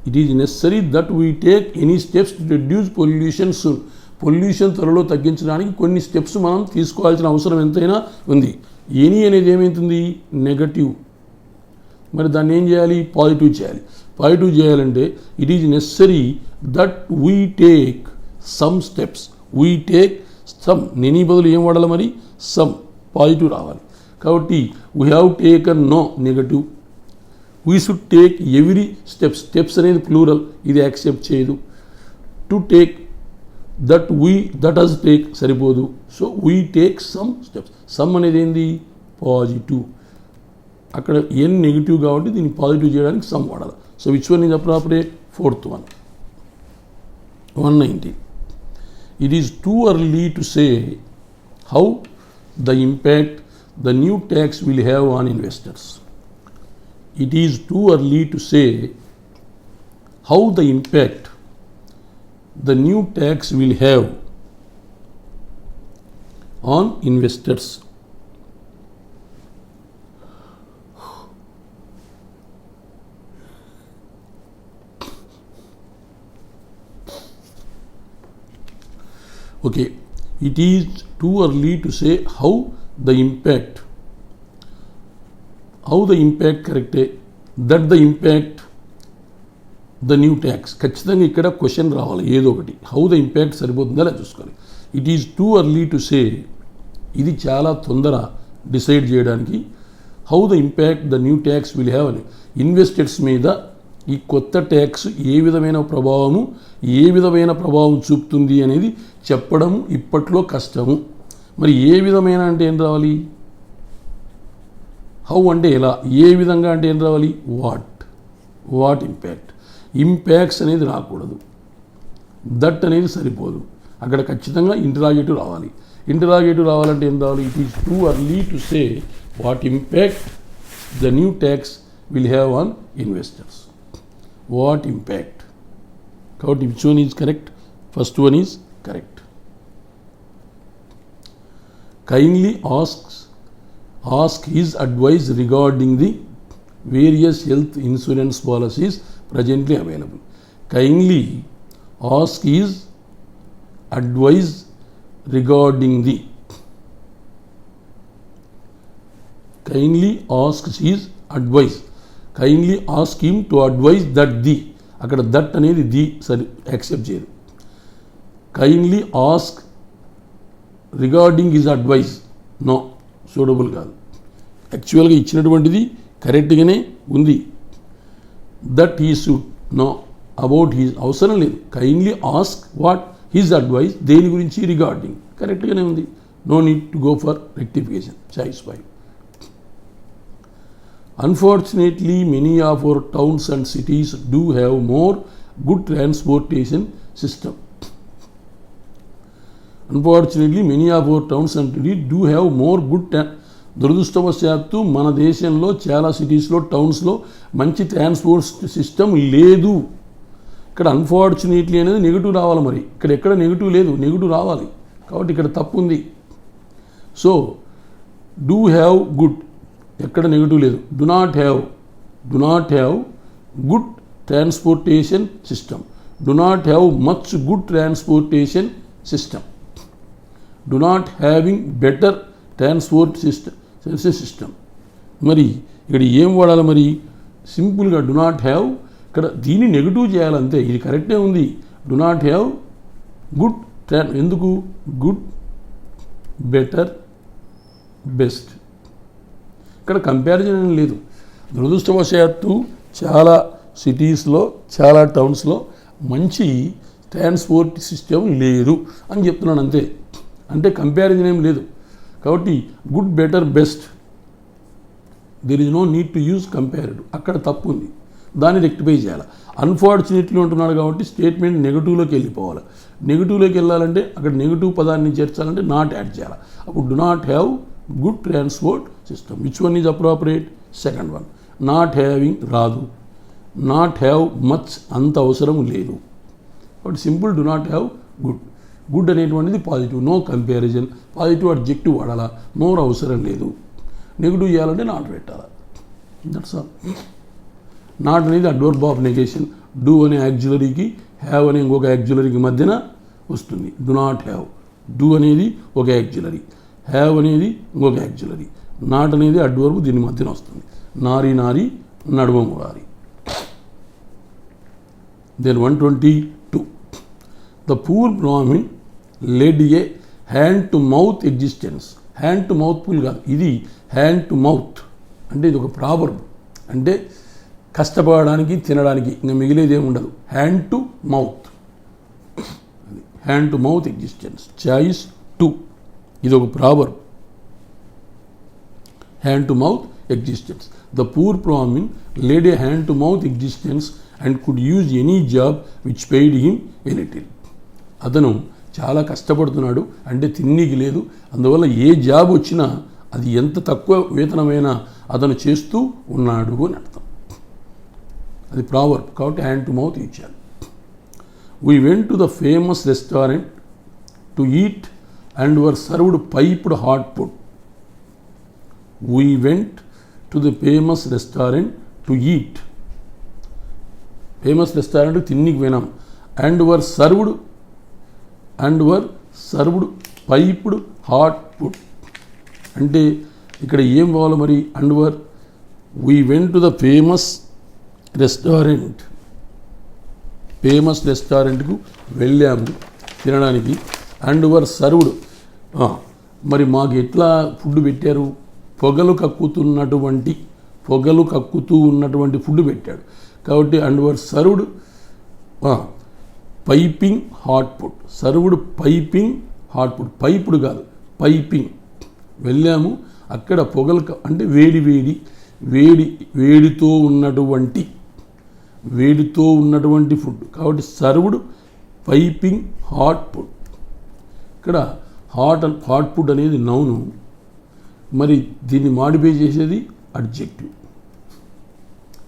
It is necessary that we take any steps to reduce pollution soon. Pollution త్వరలో తగ్గించడానికి కొన్ని స్టెప్స్ మనం తీసుకోవాల్సిన అవసరం ఎంతైనా ఉంది. ఎనీ అనేది ఏమవుతుంది? నెగటివ్. మరి దాన్ని ఏం చేయాలి? పాజిటివ్ చేయాలి. పాజిటివ్ చేయాలంటే it is necessary that we take some steps. We take some, నెనీ బదులు ఏం వాడాలి? మరి సమ్, పాజిటివ్ రావాలి. కాబట్టి we have taken no, negative. We should take every steps అనేది ప్లూరల్, ఇది యాక్సెప్ట్ చేయదు. To take, that has take సరిపోదు. So we take some steps. Some అనేది ఏంది? పాజిటివ్. అక్కడ ఎన్ నెగిటివ్ కాబట్టి దీన్ని పాజిటివ్ చేయడానికి సమ్ వాడాలి. So which one is appropriate? Fourth one. 119. It is too early to say how the impact the new tax will have on investors. It is too early to say how the impact the new tax will have on investors. Okay, it is too early to say how the impact correct, that the impact the new tax. ఖచ్చితంగా ఇక్కడ క్వశ్చన్ రావాలి ఏదో ఒకటి. హౌ ద ఇంపాక్ట్ సరిపోతుందా లేదా చూసుకోవాలి. It is two early to సే, ఇది చాలా తొందర డిసైడ్ చేయడానికి. How the impact the new tax will have అని, ఇన్వెస్టర్స్ మీద ఈ కొత్త ట్యాక్స్ ఏ విధమైన ప్రభావం చూపుతుంది అనేది చెప్పడం ఇప్పట్లో కష్టము. మరి ఏ విధమైన అంటే ఏం రావాలి, హౌ అంటే ఎలా, ఏ విధంగా అంటే ఏం రావాలి, వాట్ ఇంపాక్ట్స్ అనేది రాకూడదు, దట్ అనేది సరిపోదు, అక్కడ ఖచ్చితంగా ఇంటరాగేటివ్ రావాలి. ఇంటరాగేటివ్ రావాలంటే ఏం రావాలి, it is too early to say what impact the new tax will have on investors. What impact, కాబట్టి which one is correct, first one is correct. Kindly ask his advice regarding the various health insurance policies presently available. Kindly ask his advice regarding the. Kindly ask his advice. Kindly ask him to advise that the. అక్కడ దట్ అనేది ది సరి యాక్సెప్ట్ చేయదు. Kindly ask regarding his advice, no, suitable కాదు. యాక్చువల్గా ఇచ్చినటువంటిది కరెక్ట్గానే ఉంది. That he should know about his, అవసరం లేదు. Kindly ask what his advice, దేని గురించి, రిగార్డింగ్, కరెక్ట్గానే ఉంది. No need to go for rectification, satisfied. Unfortunately, many of our towns and cities do have more good transportation system. Unfortunately, many of our towns and cities do have more good దురదృష్టవశాత్తు మన దేశంలో చాలా సిటీస్లో, టౌన్స్లో మంచి ట్రాన్స్పోర్ట్ సిస్టమ్ లేదు. ఇక్కడ అన్ఫార్చునేట్లీ అనేది నెగిటివ్ రావాలి. మరి ఇక్కడ ఎక్కడ నెగిటివ్ లేదు, నెగిటివ్ రావాలి. కాబట్టి ఇక్కడ తప్పు ఉంది. సో డూ హ్యావ్ గుడ్, ఎక్కడ నెగిటివ్ లేదు. Do not have good transportation system, do not have much good transportation system, do not having better transport system. మరి ఇక్కడ ఏం వాడాలి, మరి సింపుల్గా డు నాట్ హ్యావ్, ఇక్కడ దీన్ని నెగిటివ్ చేయాలంతే. ఇది కరెక్టే ఉంది. డు నాట్ హ్యావ్ గుడ్ ఎందుకు, గుడ్, బెటర్, బెస్ట్, ఇక్కడ కంపారిజన్ ఏం లేదు. దురదృష్టవశాత్తు చాలా సిటీస్లో, చాలా టౌన్స్లో మంచి ట్రాన్స్పోర్ట్ సిస్టమ్ లేదు అని చెప్తున్నాను అంతే. అంటే కంపారిజన్ ఏం లేదు. కాబట్టి good, better, best, there is no need to use comparative, అక్కడ తప్పు ఉంది. దాన్ని రెక్టిఫై చేయాలి. అన్ఫార్చునేట్లీ ఉంటున్నాడు కాబట్టి స్టేట్మెంట్ నెగిటివ్లోకి వెళ్ళిపోవాలి. నెగిటివ్లోకి వెళ్ళాలంటే అక్కడ నెగిటివ్ పదాన్ని చేర్చాలంటే నాట్ యాడ్ చేయాలి. అప్పుడు do not have good transport system. Which one is appropriate, second one. Not having రాదు. నాట్ హ్యావ్ మచ్, అంత అవసరం లేదు. కాబట్టి simple do not have good. Good అనేటువంటిది positive, no comparison, positive adjective వాడాలా, మోర్ అవసరం లేదు. నెగిటివ్ చేయాలంటే నాట్ పెట్టాలా, దట్స్ ఆల్. నాట్ అనేది అడ్వర్బ్ ఆఫ్ నెగేషన్. డూ అనే యాక్చులరీకి, హ్యావ్ అనే ఇంకొక యాక్చులరీకి మధ్యన వస్తుంది. డు నాట్ హ్యావ్, డూ అనేది ఒక యాక్చులరీ, హ్యావ్ అనేది ఇంకొక యాక్చులరీ, నాట్ అనేది అడ్వర్బ్ దీని మధ్యన వస్తుంది. నారి నారి, నడుమ Murari. Then 122. The poor Brahmin led a hand to mouth existence. Hand to mouth full కాదు, ఇది హ్యాండ్ టు మౌత్ అంటే ఇది ఒక ప్రావర్బ్. అంటే కష్టపడడానికి, తినడానికి, ఇంకా మిగిలేది ఏమి ఉండదు. Hand to mouth, hand to mouth existence. Choice to, ఇది ఒక proverb. Hand to mouth existence. The poor Brahmin led a hand to mouth existence and could use any job which paid him a little. అతను చాలా కష్టపడుతున్నాడు, అంటే తిన్నికి లేదు. అందువల్ల ఏ జాబ్ వచ్చినా అది ఎంత తక్కువ వేతనమైనా అతను చేస్తూ ఉన్నాడు అని అర్థం. అది ప్రావర్బ్ కాబట్టి హ్యాండ్ టు మౌత్ ఇచ్చాను. We went to the famous restaurant to eat and were served piped hot food. We went to the famous restaurant to eat, famous restaurant తిన్నికి పోయినాం. And were served piped hot food అంటే ఇక్కడ ఏం కావాలి మరి? And were we went to the famous రెస్టారెంట్కు వెళ్ళాము తినడానికి. అండ్ వర్ సర్వ్డ్, మరి మాకు ఎట్లా ఫుడ్ పెట్టారు? పొగలు కక్కుతూ ఉన్నటువంటి ఫుడ్ పెట్టాడు కాబట్టి and were served piping hot food. Served piping hot food, piped కాదు పైపింగ్. వెళ్ళాము అక్కడ పొగలు అంటే వేడితో ఉన్నటువంటి ఫుడ్ కాబట్టి సర్వ్డ్ పైపింగ్ హాట్ ఫుడ్. ఇక్కడ హాట్ ఫుడ్ అనేది నౌను, మరి దీన్ని మాడిఫై చేసేది అడ్జెక్టివ్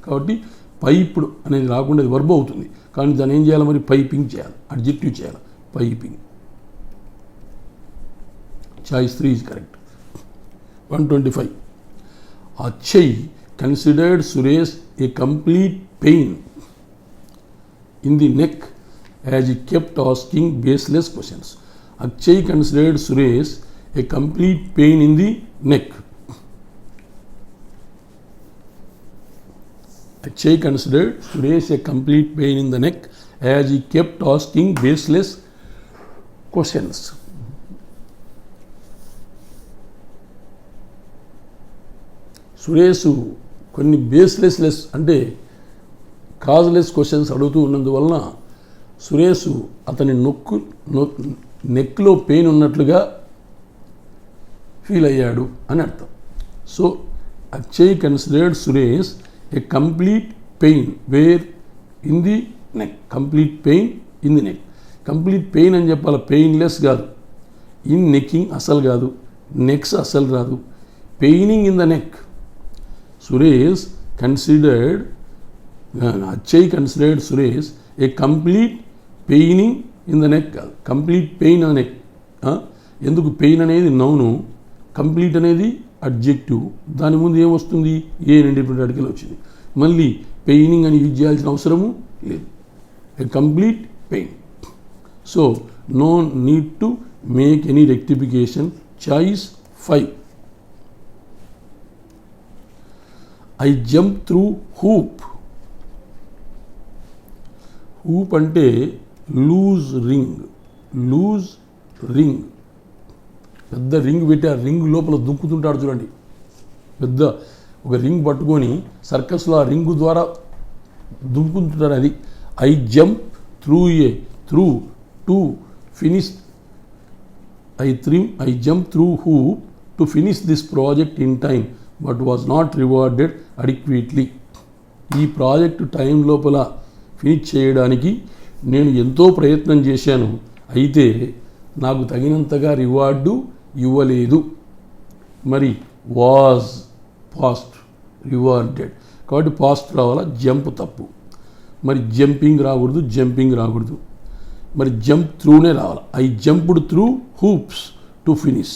కాబట్టి పైపుడు అనేది రాకుండా వర్బ్ అవుతుంది. కానీ దాన్ని ఏం చేయాలి మరి? పైపింగ్ చేయాలి, అడ్జెక్టివ్ చేయాలి, piping. Choice 3 is correct. 125. Akshay considered Suresh a complete pain in the neck as he kept asking baseless questions. Akshay considered Suresh a complete pain in the neck. Akshay considered Suresh a complete pain in the neck as he kept asking baseless questions. Suresh కొన్ని బేస్లెస్ అంటే కాజ్లెస్ క్వశ్చన్స్ అడుగుతూ ఉన్నందువలన సురేష్ అతని నెక్లో పెయిన్ ఉన్నట్లుగా ఫీల్ అయ్యాడు అని అర్థం. So Akshay considered Suresh a complete pain where in the neck. Complete pain in the neck. Complete pain అని చెప్పాలి, పెయిన్లెస్ కాదు. ఇన్ నెక్కింగ్ అసలు కాదు, నెక్స్ అసలు రాదు. Paining in the neck. Suresh considered, Akshay considered Suresh a complete paining in the neck. Complete pain on the neck. ఎందుకు పెయిన్ అనేది నౌను, కంప్లీట్ అనేది అడ్జెక్టివ్, దాని ముందు ఏమొస్తుంది? ఏ ఇండిపెండెంట్ ఆర్టికల్ వచ్చింది. మళ్ళీ పెయినింగ్ అని యూజ్ చేయాల్సిన అవసరము లేదు. A complete pain. So no need to make any rectification. Choice 5. I jumped through hoop. Hoop అంటే లూజ్ రింగ్. పెద్ద రింగ్ పెట్టి ఆ రింగ్ లోపల దుంకుతుంటాడు చూడండి. పెద్ద ఒక రింగ్ పట్టుకొని సర్కస్లో ఆ రింగు ద్వారా దుంకుతుంటారు. అది I jump through to finish. I jumped through hoop to finish this project in time but was not rewarded adequately. ఈ ప్రాజెక్టు టైం లోపల ఫినిష్ చేయడానికి నేను ఎంతో ప్రయత్నం చేశాను, అయితే నాకు తగినంతగా రివార్డు ఇవ్వలేదు. మరి వాజ్ పాస్ట్, రివార్డెడ్ కాబట్టి పాస్ట్ రావాలా, జంప్ తప్పు. మరి జంపింగ్ రాకూడదు. మరి జంప్ త్రూనే రావాలి. I jumped through hoops to finish.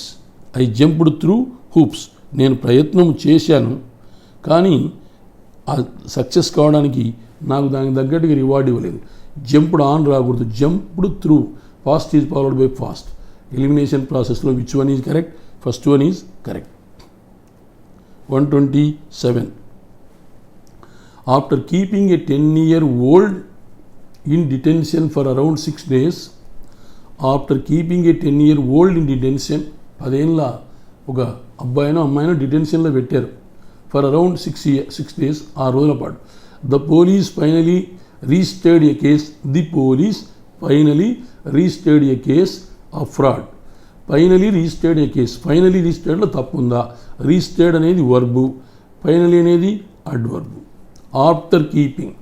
నేను ప్రయత్నం చేశాను కానీ సక్సెస్ కావడానికి నాకు దానికి తగ్గట్టుగా రివార్డ్ ఇవ్వలేదు. జంప్డ్ ఆన్ రాకూడదు, jumped through. Fast is followed by fast. Elimination ప్రాసెస్లో which one is correct? First one is correct. 127. After keeping a 10-year-old in detention for around 6 days, after keeping a 10-year-old in detention, 10 ఏళ్ళ ఒక అబ్బాయినో అమ్మాయినో డిటెన్షన్లో పెట్టారు. ఫర్ అరౌండ్ 6 days, 6 రోజుల పాటు. The police finally registered a case of fraud. Finally రిజిస్టర్డ్లో తప్పు ఉందా? రిజిస్టర్డ్ అనేది వర్బు, ఫైనలీ అనేది అడ్వర్బు. ఆఫ్టర్ కీపింగ్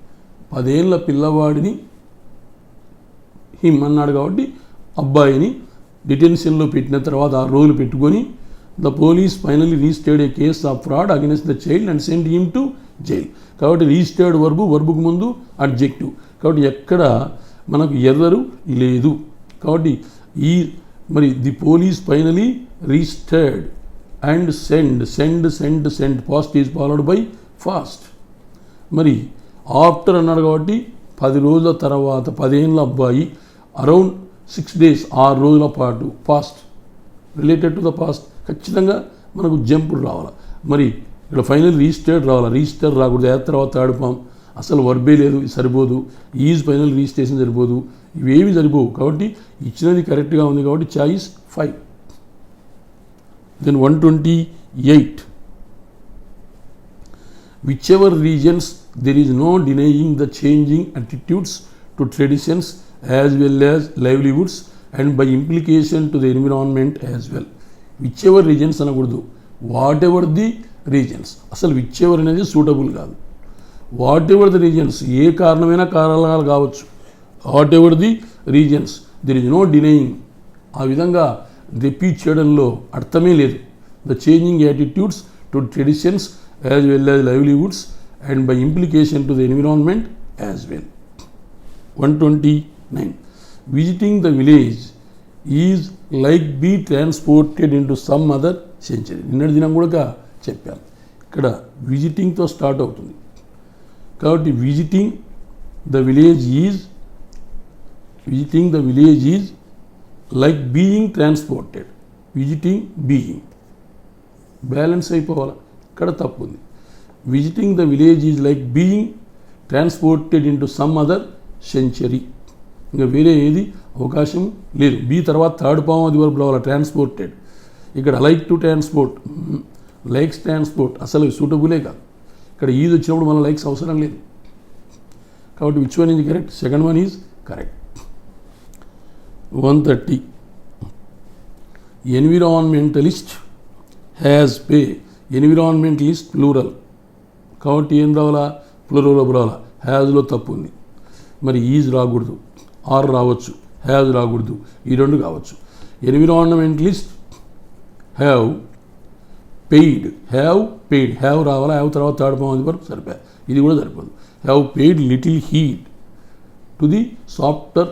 10 ఏళ్ళ పిల్లవాడిని హిమ్ అన్నాడు కాబట్టి అబ్బాయిని డిటెన్షన్లో పెట్టిన తర్వాత 6 రోజులు పెట్టుకొని the police finally registered a case of fraud against the child and send him to jail. కాబట్టి రిజిస్టర్డ్ వర్బుకు ముందు అడ్జెక్టివ్, కాబట్టి ఎక్కడ మనకు ఎర్రరు లేదు. కాబట్టి మరి the police finally registered and send past is followed by fast. మరి ఆఫ్టర్ అన్నాడు కాబట్టి 10 రోజుల తర్వాత, 10 ఏళ్ళ అబ్బాయి, అరౌండ్ 6 days 6 రోజుల పాటు, past related to the past. ఖచ్చితంగా మనకు జంపుడు రావాలి. మరి ఇక్కడ ఫైనల్ రిజిస్టర్డ్ రావాలి, రిజిస్టర్ రాకూడదు. ఆ తర్వాత థర్డ్ ఫామ్ అసలు వర్బే లేదు, సరిపోదు. ఈజ్ ఫైనల్ రిజిస్ట్రేషన్ సరిపోదు, ఇవేవి సరిపోవు. కాబట్టి ఇచ్చినది కరెక్ట్గా ఉంది కాబట్టి choice 5. Then 128. Whichever regions there is no denying the changing attitudes to traditions as well as livelihoods and by implication to the environment as well. Whichever regions అనకూడదు, వాట్ ఎవర్ ది రీజన్స్. అసలు విచ్ ఎవర్ అనేది సూటబుల్ కాదు. వాట్ ఎవర్ ది రీజన్స్, ఏ కారణమైనా కారణాలు కావచ్చు. Whatever the reasons there is no denying, ఆ విధంగా రిపీట్ చేయడంలో అర్థమే లేదు. The changing attitudes to traditions as well as livelihoods and by implication to the environment as well. 129. Visiting the village is like be transported into some other century. నిన్నటి దినం కూడా చెప్పాను, ఇక్కడ విజిటింగ్తో స్టార్ట్ అవుతుంది. కాబట్టి visiting the village is like being transported. Visiting being balance అయిపోవాలి, ఇక్కడ తప్పు ఉంది. Visiting the village is like being transported into some other century. ఇంకా వేరే ఏది అవకాశం లేదు. బీ తర్వాత థర్డ్ ఫామ్ అది వరకు రావాలి, ట్రాన్స్పోర్టెడ్. ఇక్కడ like to transport, likes transport అసలు సూటబులే కాదు. ఇక్కడ ఈజ్ వచ్చినప్పుడు మన లైక్స్ అవసరం లేదు. కాబట్టి which one is correct? Second one is correct. 130. Environmentalist has pay. Environmentalist plural, కాబట్టి ఏం రావాలా? ప్లూరల్లో రావాలా. హ్యాజ్లో తప్పు ఉంది. మరి ఈజ్ రాకూడదు, ఆర్ రావచ్చు, హ్యాజ్ రాకూడదు, ఈ రెండు కావచ్చు. Environmentalist have paid. హ్యావ్ రావాలా, హ్యావ్ తర్వాత థర్డ్ ఫామ్ అది వరకు సరిపోయా, ఇది కూడా సరిపోదు. Have paid little heed to the softer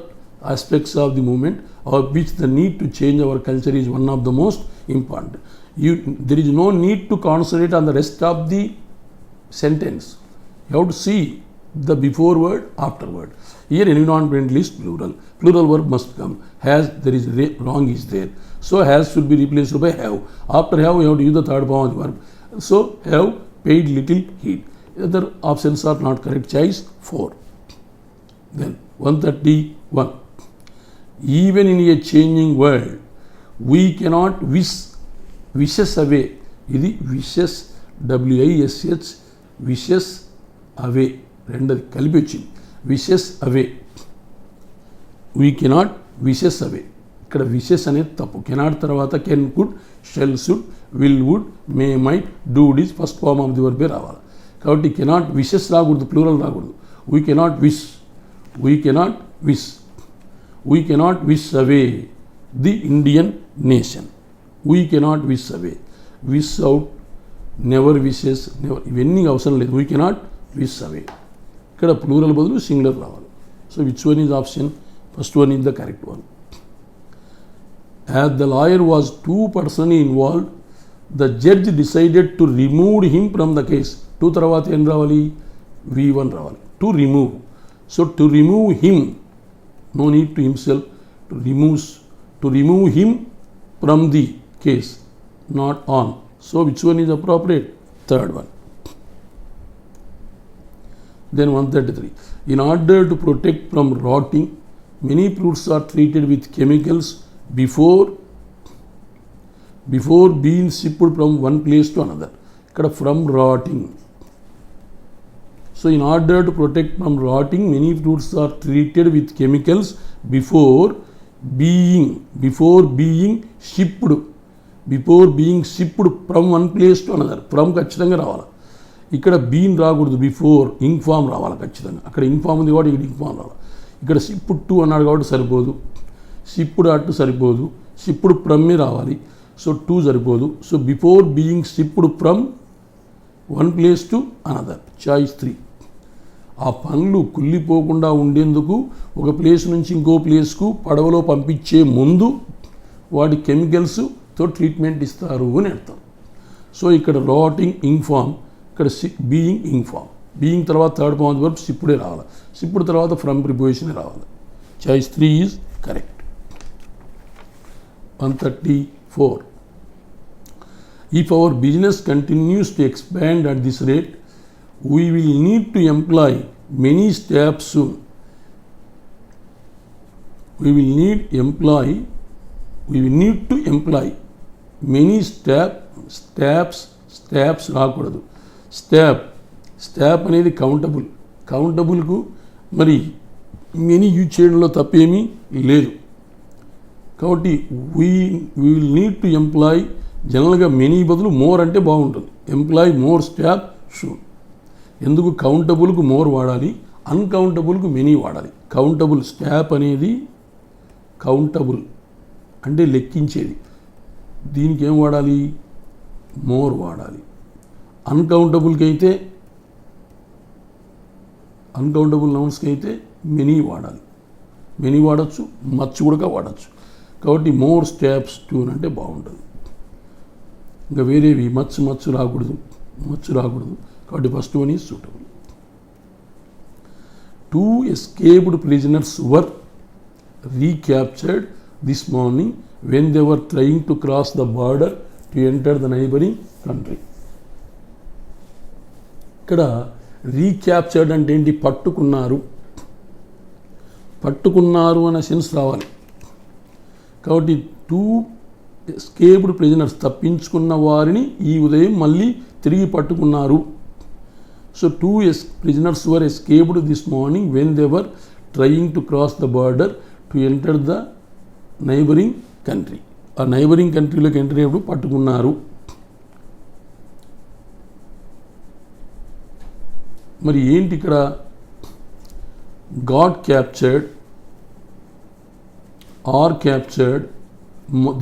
aspects of the movement of which the need to change our culture is one of the most important. There is no need to concentrate on the rest of the sentence. You have to see the before word, after word. Here environmentalist plural verb must come. Has, there is wrong is there, so has should be replaced by have. After have you have to use the third form of the verb. So have paid little heed. Other options are not correct. Choice 4. Then 131. Even in a changing world, we cannot wishes away. ఇది wishes, WISH, wishes away, రెండది కలిపి వచ్చింది. wishes away, we cannot wishes away. ఇక్కడ wishes అనేది తప్పు. cannot తర్వాత can, could, shall, should, will, would, may, might, do, is first form of the verb రావాలి. కాబట్టి cannot wishes రాకూడదు, ప్లూరల్ రాకూడదు. we cannot wish away the Indian nation. We cannot wish away. Wish out, never wishes, never, ఇవన్నీ అవసరం లేదు. We cannot wish away. ఇక్కడ ప్లూరల్ బదులు సింగులర్ రావాలి. So which one is option? First one is the correct one. As the lawyer was too personally involved, the judge decided to remove him from the case. Two తర్వాత ఏం రావాలి? V1 రావాలి. To remove. So to remove him, no need to himself, to remove him from the case, not on. So which one is appropriate? Third one. Then 133. In order to protect from rotting, many fruits are treated with chemicals before being shipped from one place to another. Ikkada from rotting. So in order to protect from rotting, many fruits are treated with chemicals before being shipped from one place to another. From ఖచ్చితంగా రావాలి. ఇక్కడ బీన్ రాకూడదు, బిఫోర్ ఇంక్ ఫామ్ రావాలి ఖచ్చితంగా. అక్కడ ఇంక్ ఫామ్ ఉంది కాబట్టి ఇక్కడ ఇంక్ ఫామ్ రావాలి. ఇక్కడ షిప్డ్ టు అన్నాడు కాబట్టి సరిపోదు, షిప్డ్ అటు సరిపోదు, షిప్డ్ ఫ్రమ్ రావాలి. సో టూ సరిపోదు. So before being shipped from one place to another. Choice 3. ఆ పండ్లు కుళ్ళిపోకుండా ఉండేందుకు ఒక ప్లేస్ నుంచి ఇంకో ప్లేస్కు పడవలో పంపించే ముందు వాటి కెమికల్స్తో ట్రీట్మెంట్ ఇస్తారు అని అర్థం. సో ఇక్కడ రాటింగ్ ఇంక్ ఫామ్, ఇక్కడ బీయింగ్ ఇంక్ ఫామ్. బీయింగ్ తర్వాత థర్డ్ ఫామ్ వరకు సిప్పుడే రావాలి, సిప్పుడు తర్వాత ఫ్రమ్ ప్రిపోజిషన్ రావాలి. Choice 3 is correct. 134. If our business continues to expand at this rate, we will need to employ many staff soon. We will need to employ many staffs రాకూడదు. స్టాఫ్ అనేది కౌంటబుల్కు మరి మెనీ యూజ్ చేయడంలో తప్పేమీ లేదు. కాబట్టి we will need to employ, జనరల్గా మెనీ బదులు మోర్ అంటే బాగుంటుంది. Employ more staff should. ఎందుకు కౌంటబుల్కు మోర్ వాడాలి, అన్కౌంటబుల్కు మెనీ వాడాలి. కౌంటబుల్ స్టాఫ్ అనేది కౌంటబుల్ అంటే లెక్కించేది, దీనికి ఏం వాడాలి, మోర్ వాడాలి. అన్కౌంటబుల్ నౌన్స్కి అయితే మెనీ వాడాలి. మెనీ వాడచ్చు, మచ్ కూడా వాడచ్చు. కాబట్టి మోర్ స్టాఫ్స్ టు అంటే బాగుంటుంది. ఇంకా వేరేవి మచ్ రాకూడదు. కాబట్టి first one is suitable. 2 escaped prisoners were recaptured this morning when they were trying to cross the border to enter the neighboring country. ఇక్కడ రీక్యాప్చర్డ్ అంటే ఏంటి, పట్టుకున్నారు అనే సెన్స్ రావాలి. కాబట్టి 2 escaped prisoners తప్పించుకున్న వారిని ఈ ఉదయం మళ్ళీ తిరిగి పట్టుకున్నారు. So 2 prisoners were escaped this morning when they were trying to cross the border to enter the neighboring country. ఆ నైబరింగ్ కంట్రీలోకి ఎంటర్ అయ్యేప్పుడు పట్టుకున్నారు. మరి ఏంటి ఇక్కడ, got captured or captured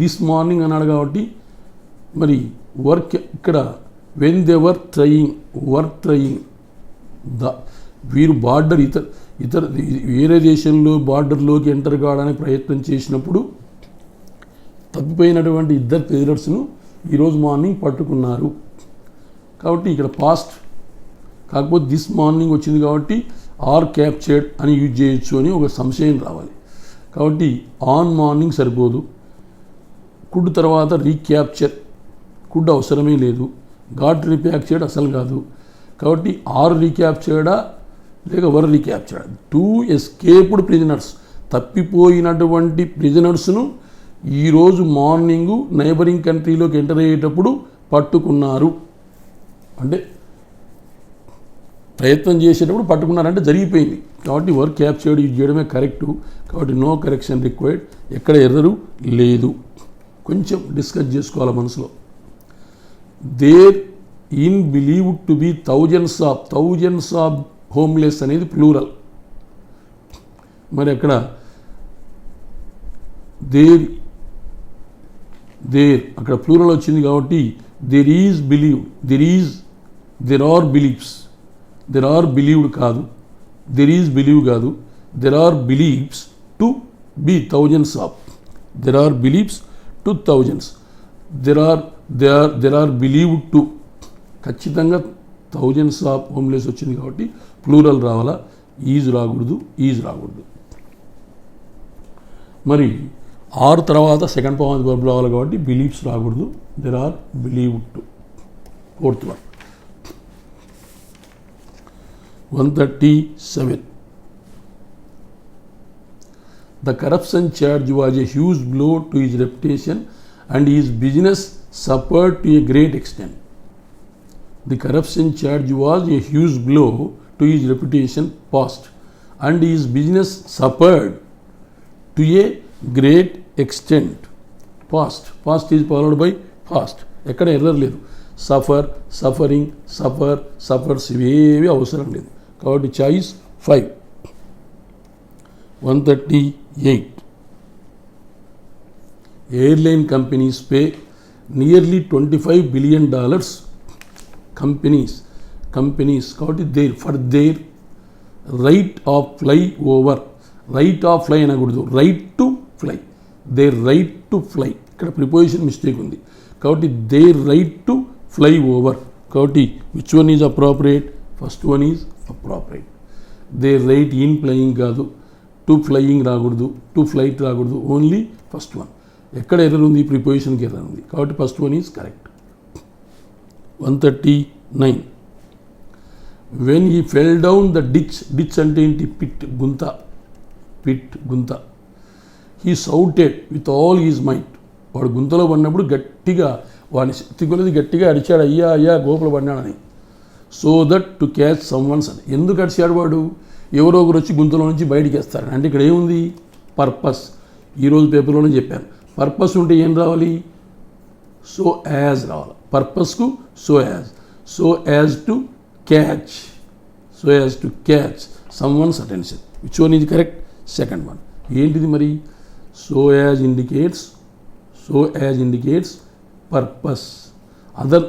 this morning అన్నాడు కాబట్టి మరి వర్క్ ఇక్కడ వెన్ దే వర్ ట్రయింగ్ వీరు బార్డర్ ఇతర వేరే దేశంలో బార్డర్లోకి ఎంటర్ కావడానికి ప్రయత్నం చేసినప్పుడు తప్పిపోయినటువంటి 2 ప్రిజనర్స్ను ఈరోజు మార్నింగ్ పట్టుకున్నారు. కాబట్టి ఇక్కడ పాస్ట్, కాకపోతే దిస్ మార్నింగ్ వచ్చింది కాబట్టి ఆర్ క్యాప్చర్డ్ అని యూజ్ చేయొచ్చు అని ఒక సంశయం రావాలి. కాబట్టి ఆన్ మార్నింగ్ సరిపోదు. కుడ్ తర్వాత రీక్యాప్చర్, కుడ్ అవసరమే లేదు. గాట్ రీక్యాప్చర్డ్ అసలు కాదు. కాబట్టి ఆర్ రీక్యాప్చర్డా లేక వర్ రీక్యాప్చర్డ్. 2 escaped prisoners తప్పిపోయినటువంటి ప్రిజనర్స్ను ఈరోజు మార్నింగు నైబరింగ్ కంట్రీలోకి ఎంటర్ అయ్యేటప్పుడు పట్టుకున్నారు. అంటే ప్రయత్నం చేసేటప్పుడు పట్టుకున్నారంటే జరిగిపోయింది. కాబట్టి వర్ క్యాప్చర్డ్ యూజ్ చేయడమే కరెక్టు. కాబట్టి నో కరెక్షన్ రిక్వైర్డ్. ఎక్కడ ఎర్రరు లేదు. కొంచెం డిస్కస్ చేసుకోవాలి మనసులో. There in believed to be thousands of homeless అనేది ప్లూరల్. మరి అక్కడ అక్కడ ప్లూరల్ వచ్చింది కాబట్టి దెర్ ఆర్ బిలీవ్డ్ కాదు, దెర్ ఈజ్ బిలీవ్ కాదు. There are believes to be thousands of. There are believes to thousands. There are believed to ఖచ్చితంగా థౌజండ్స్ ఆఫ్ హోమ్లెస్ వచ్చింది కాబట్టి ప్లూరల్ రావాలా, ఈజ్ రాకూడదు. మరి ఆర్ తర్వాత సెకండ్ ఫార్మ్ వర్బ్ రావాలి కాబట్టి బిలీవ్స్ రాకూడదు. There are believed to. 4th one. 137. The corruption charge was a huge blow to his reputation and his business suffered to a great extent. The corruption charge was a huge blow to his reputation, past, and his business suffered to a great extent. Past is followed by past. ఎక్కడ ఎర్రర్ లేదు. సఫరింగ్, సఫర్స్ ఇవేవి అవసరం లేదు. కాబట్టి choice 5. 138. Airline companies pay nearly $25 billion companies కాబట్టి their for their right of fly over, right of fly అనకూడదు, right to fly, their right to fly, ఇక్కడ ప్రిపోజిషన్ మిస్టేక్ ఉంది కాబట్టి their right to fly over, కాబట్టి which one is appropriate, first one is appropriate. Their right in flying కాదు, టు ఫ్లయింగ్ రాకూడదు, టు ఫ్లైట్ రాకూడదు, ఓన్లీ ఫస్ట్ వన్. ఎక్కడ ఎర్రర్ ఉంది, ప్రిపోజిషన్కి ఎర్రర్ ఉంది కాబట్టి first one is correct. 139 when he fell down the ditch అంటే ఏంటి, పిట్ గుంత. He shouted with all his might, వాడు గుంతలో పడినప్పుడు గట్టిగా వాడిని శక్తి కొలది గట్టిగా అరిచాడు, అయ్యా గోపులో పడినాడని. So that to catch someone's అని. ఎందుకు అరిచాడు వాడు, ఎవరో ఒకరు వచ్చి గుంతలో నుంచి బయటికి వేస్తారు అంటే ఇక్కడ ఏముంది, పర్పస్. ఈరోజు పేపర్లోనే చెప్పాను, పర్పస్ ఉంటే ఏం రావాలి, సో యాజ్ రావాలి. పర్పస్కు so as to catch someone's attention. Which one is correct, second one. ఏంటిది మరి, so as indicates purpose. Other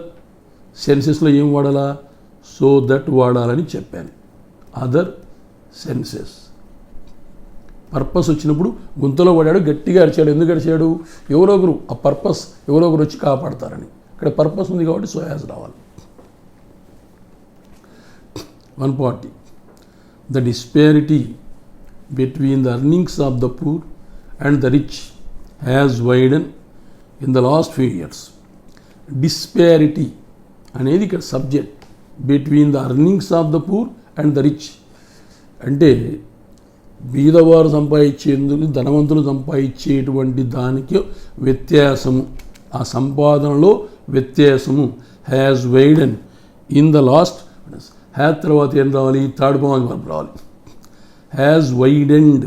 సెన్సెస్లో ఏం వాడాలా, సో దట్ వాడాలని చెప్పాను. అదర్ సెన్సెస్ పర్పస్ వచ్చినప్పుడు గుంతలో పడాడు, గట్టిగా అరిచాడు. ఎందుకు అరిచాడు, ఎవరో ఒకరు ఆ పర్పస్ ఎవరో ఒకరు వచ్చి కాపాడతారని. ఇక్కడ పర్పస్ ఉంది కాబట్టి సో యాజ్ రావాలి. 140 the disparity between the earnings of the poor and the rich has widen in the last few years. Disparity అనేది ఇక్కడ subject, between the earnings of the poor and the rich అంటే బీదవారు సంపాదించేందుకు ధనవంతులు సంపాదించేటువంటి దానికి వ్యత్యాసము, ఆ సంపాదనలో వ్యత్యాసము. Has widen in the last, has తర్వాత ఏం రావాలి, థర్డ్ ఫార్మ్ వర్బ్ రావాలి. హ్యాస్ వైడెండ్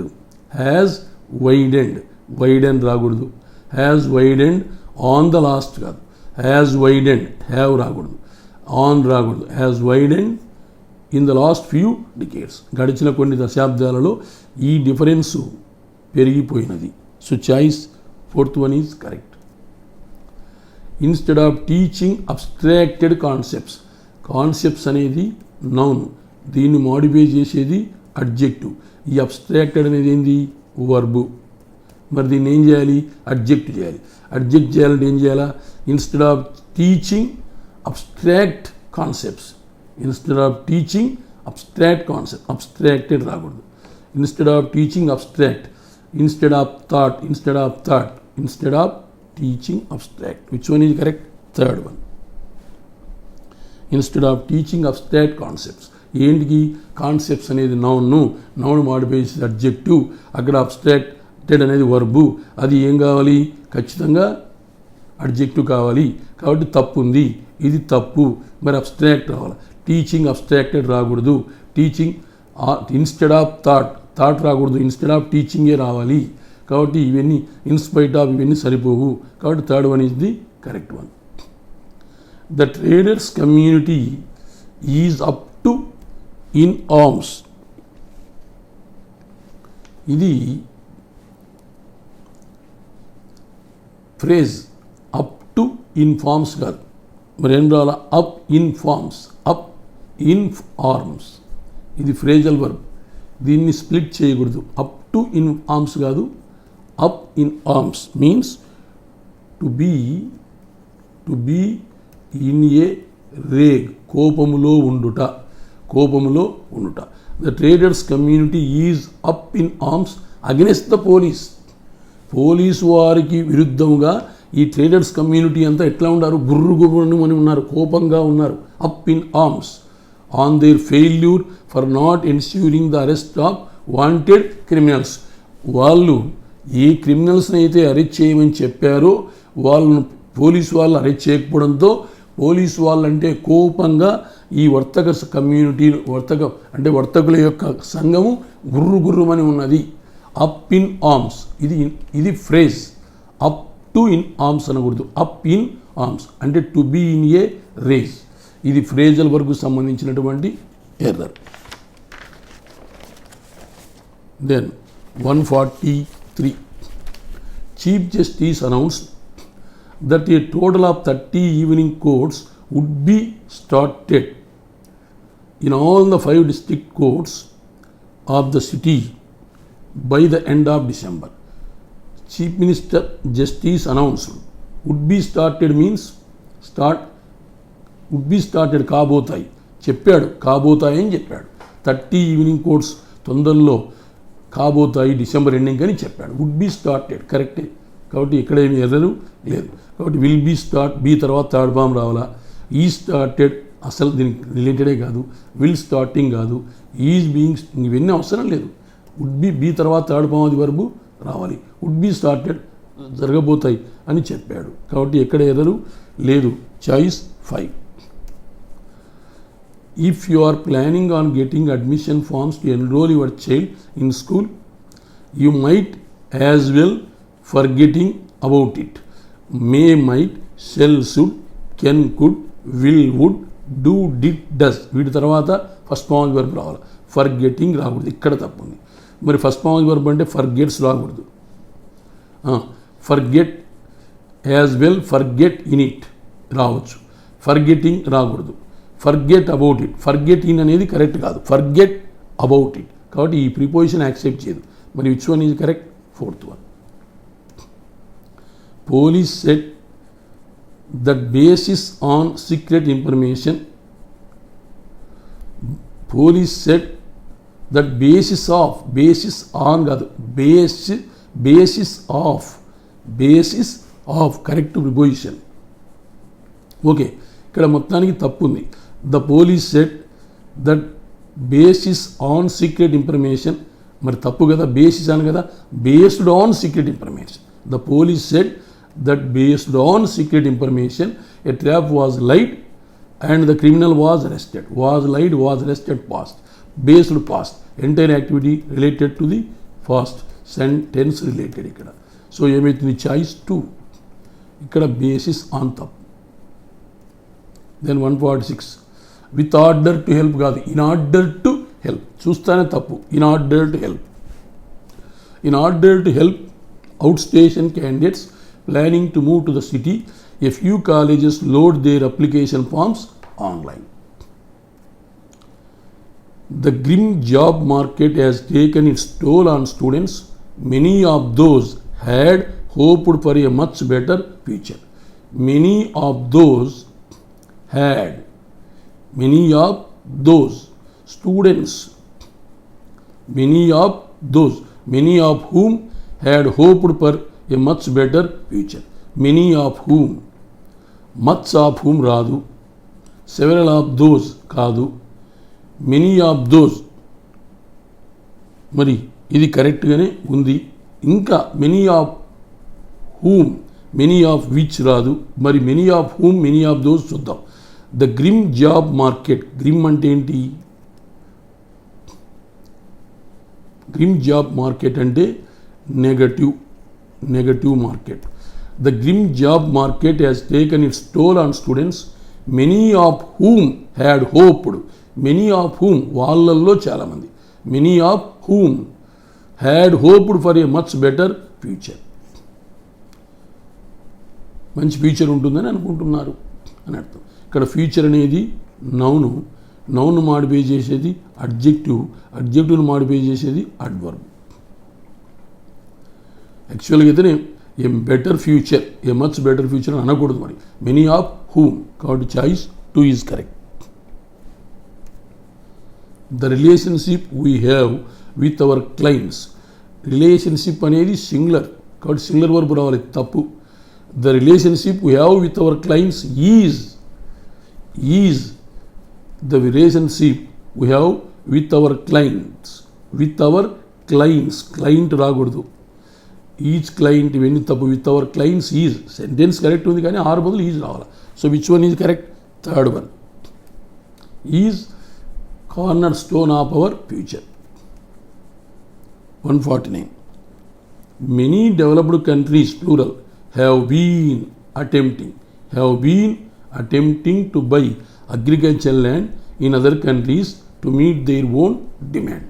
రాకూడదు, has widened on the last కాదు, హ్యాస్ వైడెండ్ హ్యావ్ రాకూడదు, ఆన్ రాకూడదు, has widened in the last few decades. గడిచిన కొన్ని దశాబ్దాలలో ఈ డిఫరెన్సు పెరిగిపోయినది. So choice fourth one is correct. Instead of teaching abstracted concepts అనేది నౌన్, దీన్ని మాడిఫై చేసేది అడ్జెక్టివ్. ఈ అబ్స్ట్రాక్టెడ్ అనేది ఏంది, వర్బు. మరి దీన్ని ఏం చేయాలి, అడ్జెక్ట్ చేయాలి. అడ్జెక్ట్ చేయాలంటే ఏం చేయాలా, instead of teaching abstract concepts, abstracted రాకూడదు. Instead of teaching abstract, instead of teaching abstract. Which one is correct, third one. Instead of teaching abstract concepts. ఏంటికి, కాన్సెప్ట్స్ అనేది నౌన్ మాడిఫై చేసేది అడ్జెక్టివ్, అక్కడ అబ్స్ట్రాక్టెడ్ అనేది వర్బు. అది ఏం కావాలి, ఖచ్చితంగా అడ్జెక్టివ్ కావాలి. కాబట్టి తప్పు ఉంది, ఇది తప్పు, మరి అబ్స్ట్రాక్ట్ రావాలి. టీచింగ్ అబ్స్ట్రాక్టెడ్ రాకూడదు, టీచింగ్ ఇన్స్టెడ్ ఆఫ్ థాట్ రాకూడదు, ఇన్స్టెడ్ ఆఫ్ టీచింగే రావాలి. కాబట్టి ఇవన్నీ ఇన్స్పైట్ ఆఫ్ ఇవన్నీ సరిపోవు. కాబట్టి third one is the correct one. The traders community is up to in arms. ఇది phrase, up to in forms కాదు. మరి ఏం రావాలా, up in forms, up in arms. ఇది ఫ్రేజల్ వర్బ్, దీన్ని స్ప్లిట్ చేయకూడదు. అప్ టు ఇన్ ఆర్మ్స్ కాదు, up in arms means to be in ఏ రేగ్, కోపములో ఉండుట. The traders community is up in arms against the police వారికి విరుద్ధంగా ఈ ట్రేడర్స్ కమ్యూనిటీ అంతా ఎట్లా ఉన్నారు, గుర్రుమని ఉన్నారు, కోపంగా ఉన్నారు. Up in arms on their failure for not ensuring the arrest of wanted criminals. వాళ్ళు ఏ క్రిమినల్స్ని అయితే అరెస్ట్ చేయమని చెప్పారో వాళ్ళను పోలీసు వాళ్ళు అరెస్ట్ చేయకపోవడంతో పోలీసు వాళ్ళంటే కోపంగా ఈ వర్తక కమ్యూనిటీ, వర్తకుల యొక్క సంఘము గుర్రుమని ఉన్నది. అప్ ఇన్ ఆర్మ్స్, ఇది phrase. Up to in arms అనకూడదు, అప్ ఇన్ ఆర్మ్స్ అంటే to be in a rage. ఇది ఫ్రేజల్ వరకు సంబంధించినటువంటి error. Then 143 chief justice announced that a total of 30 evening courts would be started in all the 5 district courts of the city by the end of December. Chief Minister Justice announced. Would be started means would be started కాబోతాయి చెప్పాడు, కాబోతాయి అని చెప్పాడు. 30 ఈవినింగ్ కోర్ట్స్ తొందరలో కాబోతాయి డిసెంబర్ ఎండింగ్ అని చెప్పాడు. వుడ్ బీ స్టార్టెడ్ కరెక్టే, కాబట్టి ఇక్కడ ఏమి ఎర్రరు లేదు. కాబట్టి విల్ బీ స్టార్ట్, బీ తర్వాత థర్డ్ ఫామ్ రావాలా. ఈ స్టార్టెడ్ అసలు దీనికి రిలేటెడే కాదు, విల్ స్టార్టింగ్ కాదు, ఈజ్ బీయింగ్, ఇవన్నీ అవసరం లేదు. వుడ్ బీ తర్వాత థర్డ్ ఫామ్ అది వరకు రావాలి. వుడ్ బీ స్టార్టెడ్ జరగబోతాయి అని చెప్పాడు, కాబట్టి ఎక్కడ ఎర్రరు లేదు. Choice 5. If you are planning on getting admission forms to enroll your child in school, you might as well forgetting about it. May, might, shall, should, can, could, will, would, do, did, does. వీటి తర్వాత ఫస్ట్ ఫామ్ వర్బ్ రావాలి. ఫర్గెటింగ్ రాకూడదు, ఇక్కడ తప్పు ఉంది. మరి ఫస్ట్ ఫామ్ వర్బ్ అంటే ఫర్గెట్స్ రాకూడదు. Forget as well, forget in it రావచ్చు. ఫర్గెటింగ్ రాకూడదు. Forget about it, forget in అనేది కరెక్ట్ కాదు, ఫర్గెట్ అబౌట్ ఇట్. కాబట్టి ఈ ప్రిపోజిషన్ యాక్సెప్ట్ చేయదు. మరి which one is correct? 4th one. Police said that basis on secret information, police said that basis on కాదు, basis of correct preposition. Okay, ఇక్కడ మొత్తానికి తప్పు ఉంది. The police said that basis on secret information, మరి తప్పు కదా, బేసిస్ అని కదా, based on secret information. The police said that based on secret information a trap was laid and the criminal was arrested. Was laid, was arrested, past. Based past, entire activity related to the past, sentence related ఇక్కడ. సో ఏమైతుంది? చాయిస్ 2. ఇక్కడ బేసిస్ ఆన్ తప్పు. Then 146. With order to help కాదు, ఇన్ ఆర్డర్ టు హెల్ప్. చూస్తానే తప్పు. In order to help. In order to help out station candidates planning to move to the city, a few colleges load their application forms online. The grim job market has taken its toll on students. Many of those had hoped for a much better future. Many of those students, many of whom had hoped for a much better future. Many of whom, much of whom రాదు, several of those కాదు, many of those, మరి ఇది కరెక్ట్గానే ఉంది. ఇంకా many of whom, many of which రాదు, మరి many of whom, many of those చూద్దాం. The grim job market, grim అంటే ఏంటి? గ్రిమ్ జాబ్ మార్కెట్ అంటే negative market. The grim job market has taken its toll on students, many of whom had hoped. Many of whom, వాళ్ళల్లో చాలామంది, many of whom had hoped for a much better future. మంచి ఫ్యూచర్ ఉంటుందని అనుకుంటున్నారు అని అర్థం. ఇక్కడ ఫ్యూచర్ అనేది నౌన్ మాడిఫై చేసేది అడ్జెక్టివ్ను మాడిఫై చేసేది అడ్వర్బ్. యాక్చువల్గా అయితేనే ఏ బెటర్ ఫ్యూచర్, ఏ మచ్ బెటర్ ఫ్యూచర్ అని అనకూడదు. మరి మెనీ ఆఫ్ హూమ్, కాబట్టి choice 2 is correct. The relationship we have with our clients. Relationship అనేది సింగులర్, కాబట్టి సింగులర్ వర్బ్ రావాలి, తప్పు. The relationship we have with our clients is the relationship we have with our clients. Client రాకూడదు, ఈచ్ క్లయింట్, ఇవన్నీ తప్పు. With our clients is, sentence correct ఉంది కానీ ఆర్ బదులు ఈజ్ రావాలి. So which one is correct? Third one. Is corner stone of our future. 149. Many developed countries, plural, have been attempting to buy agricultural land in other countries to meet their own demand.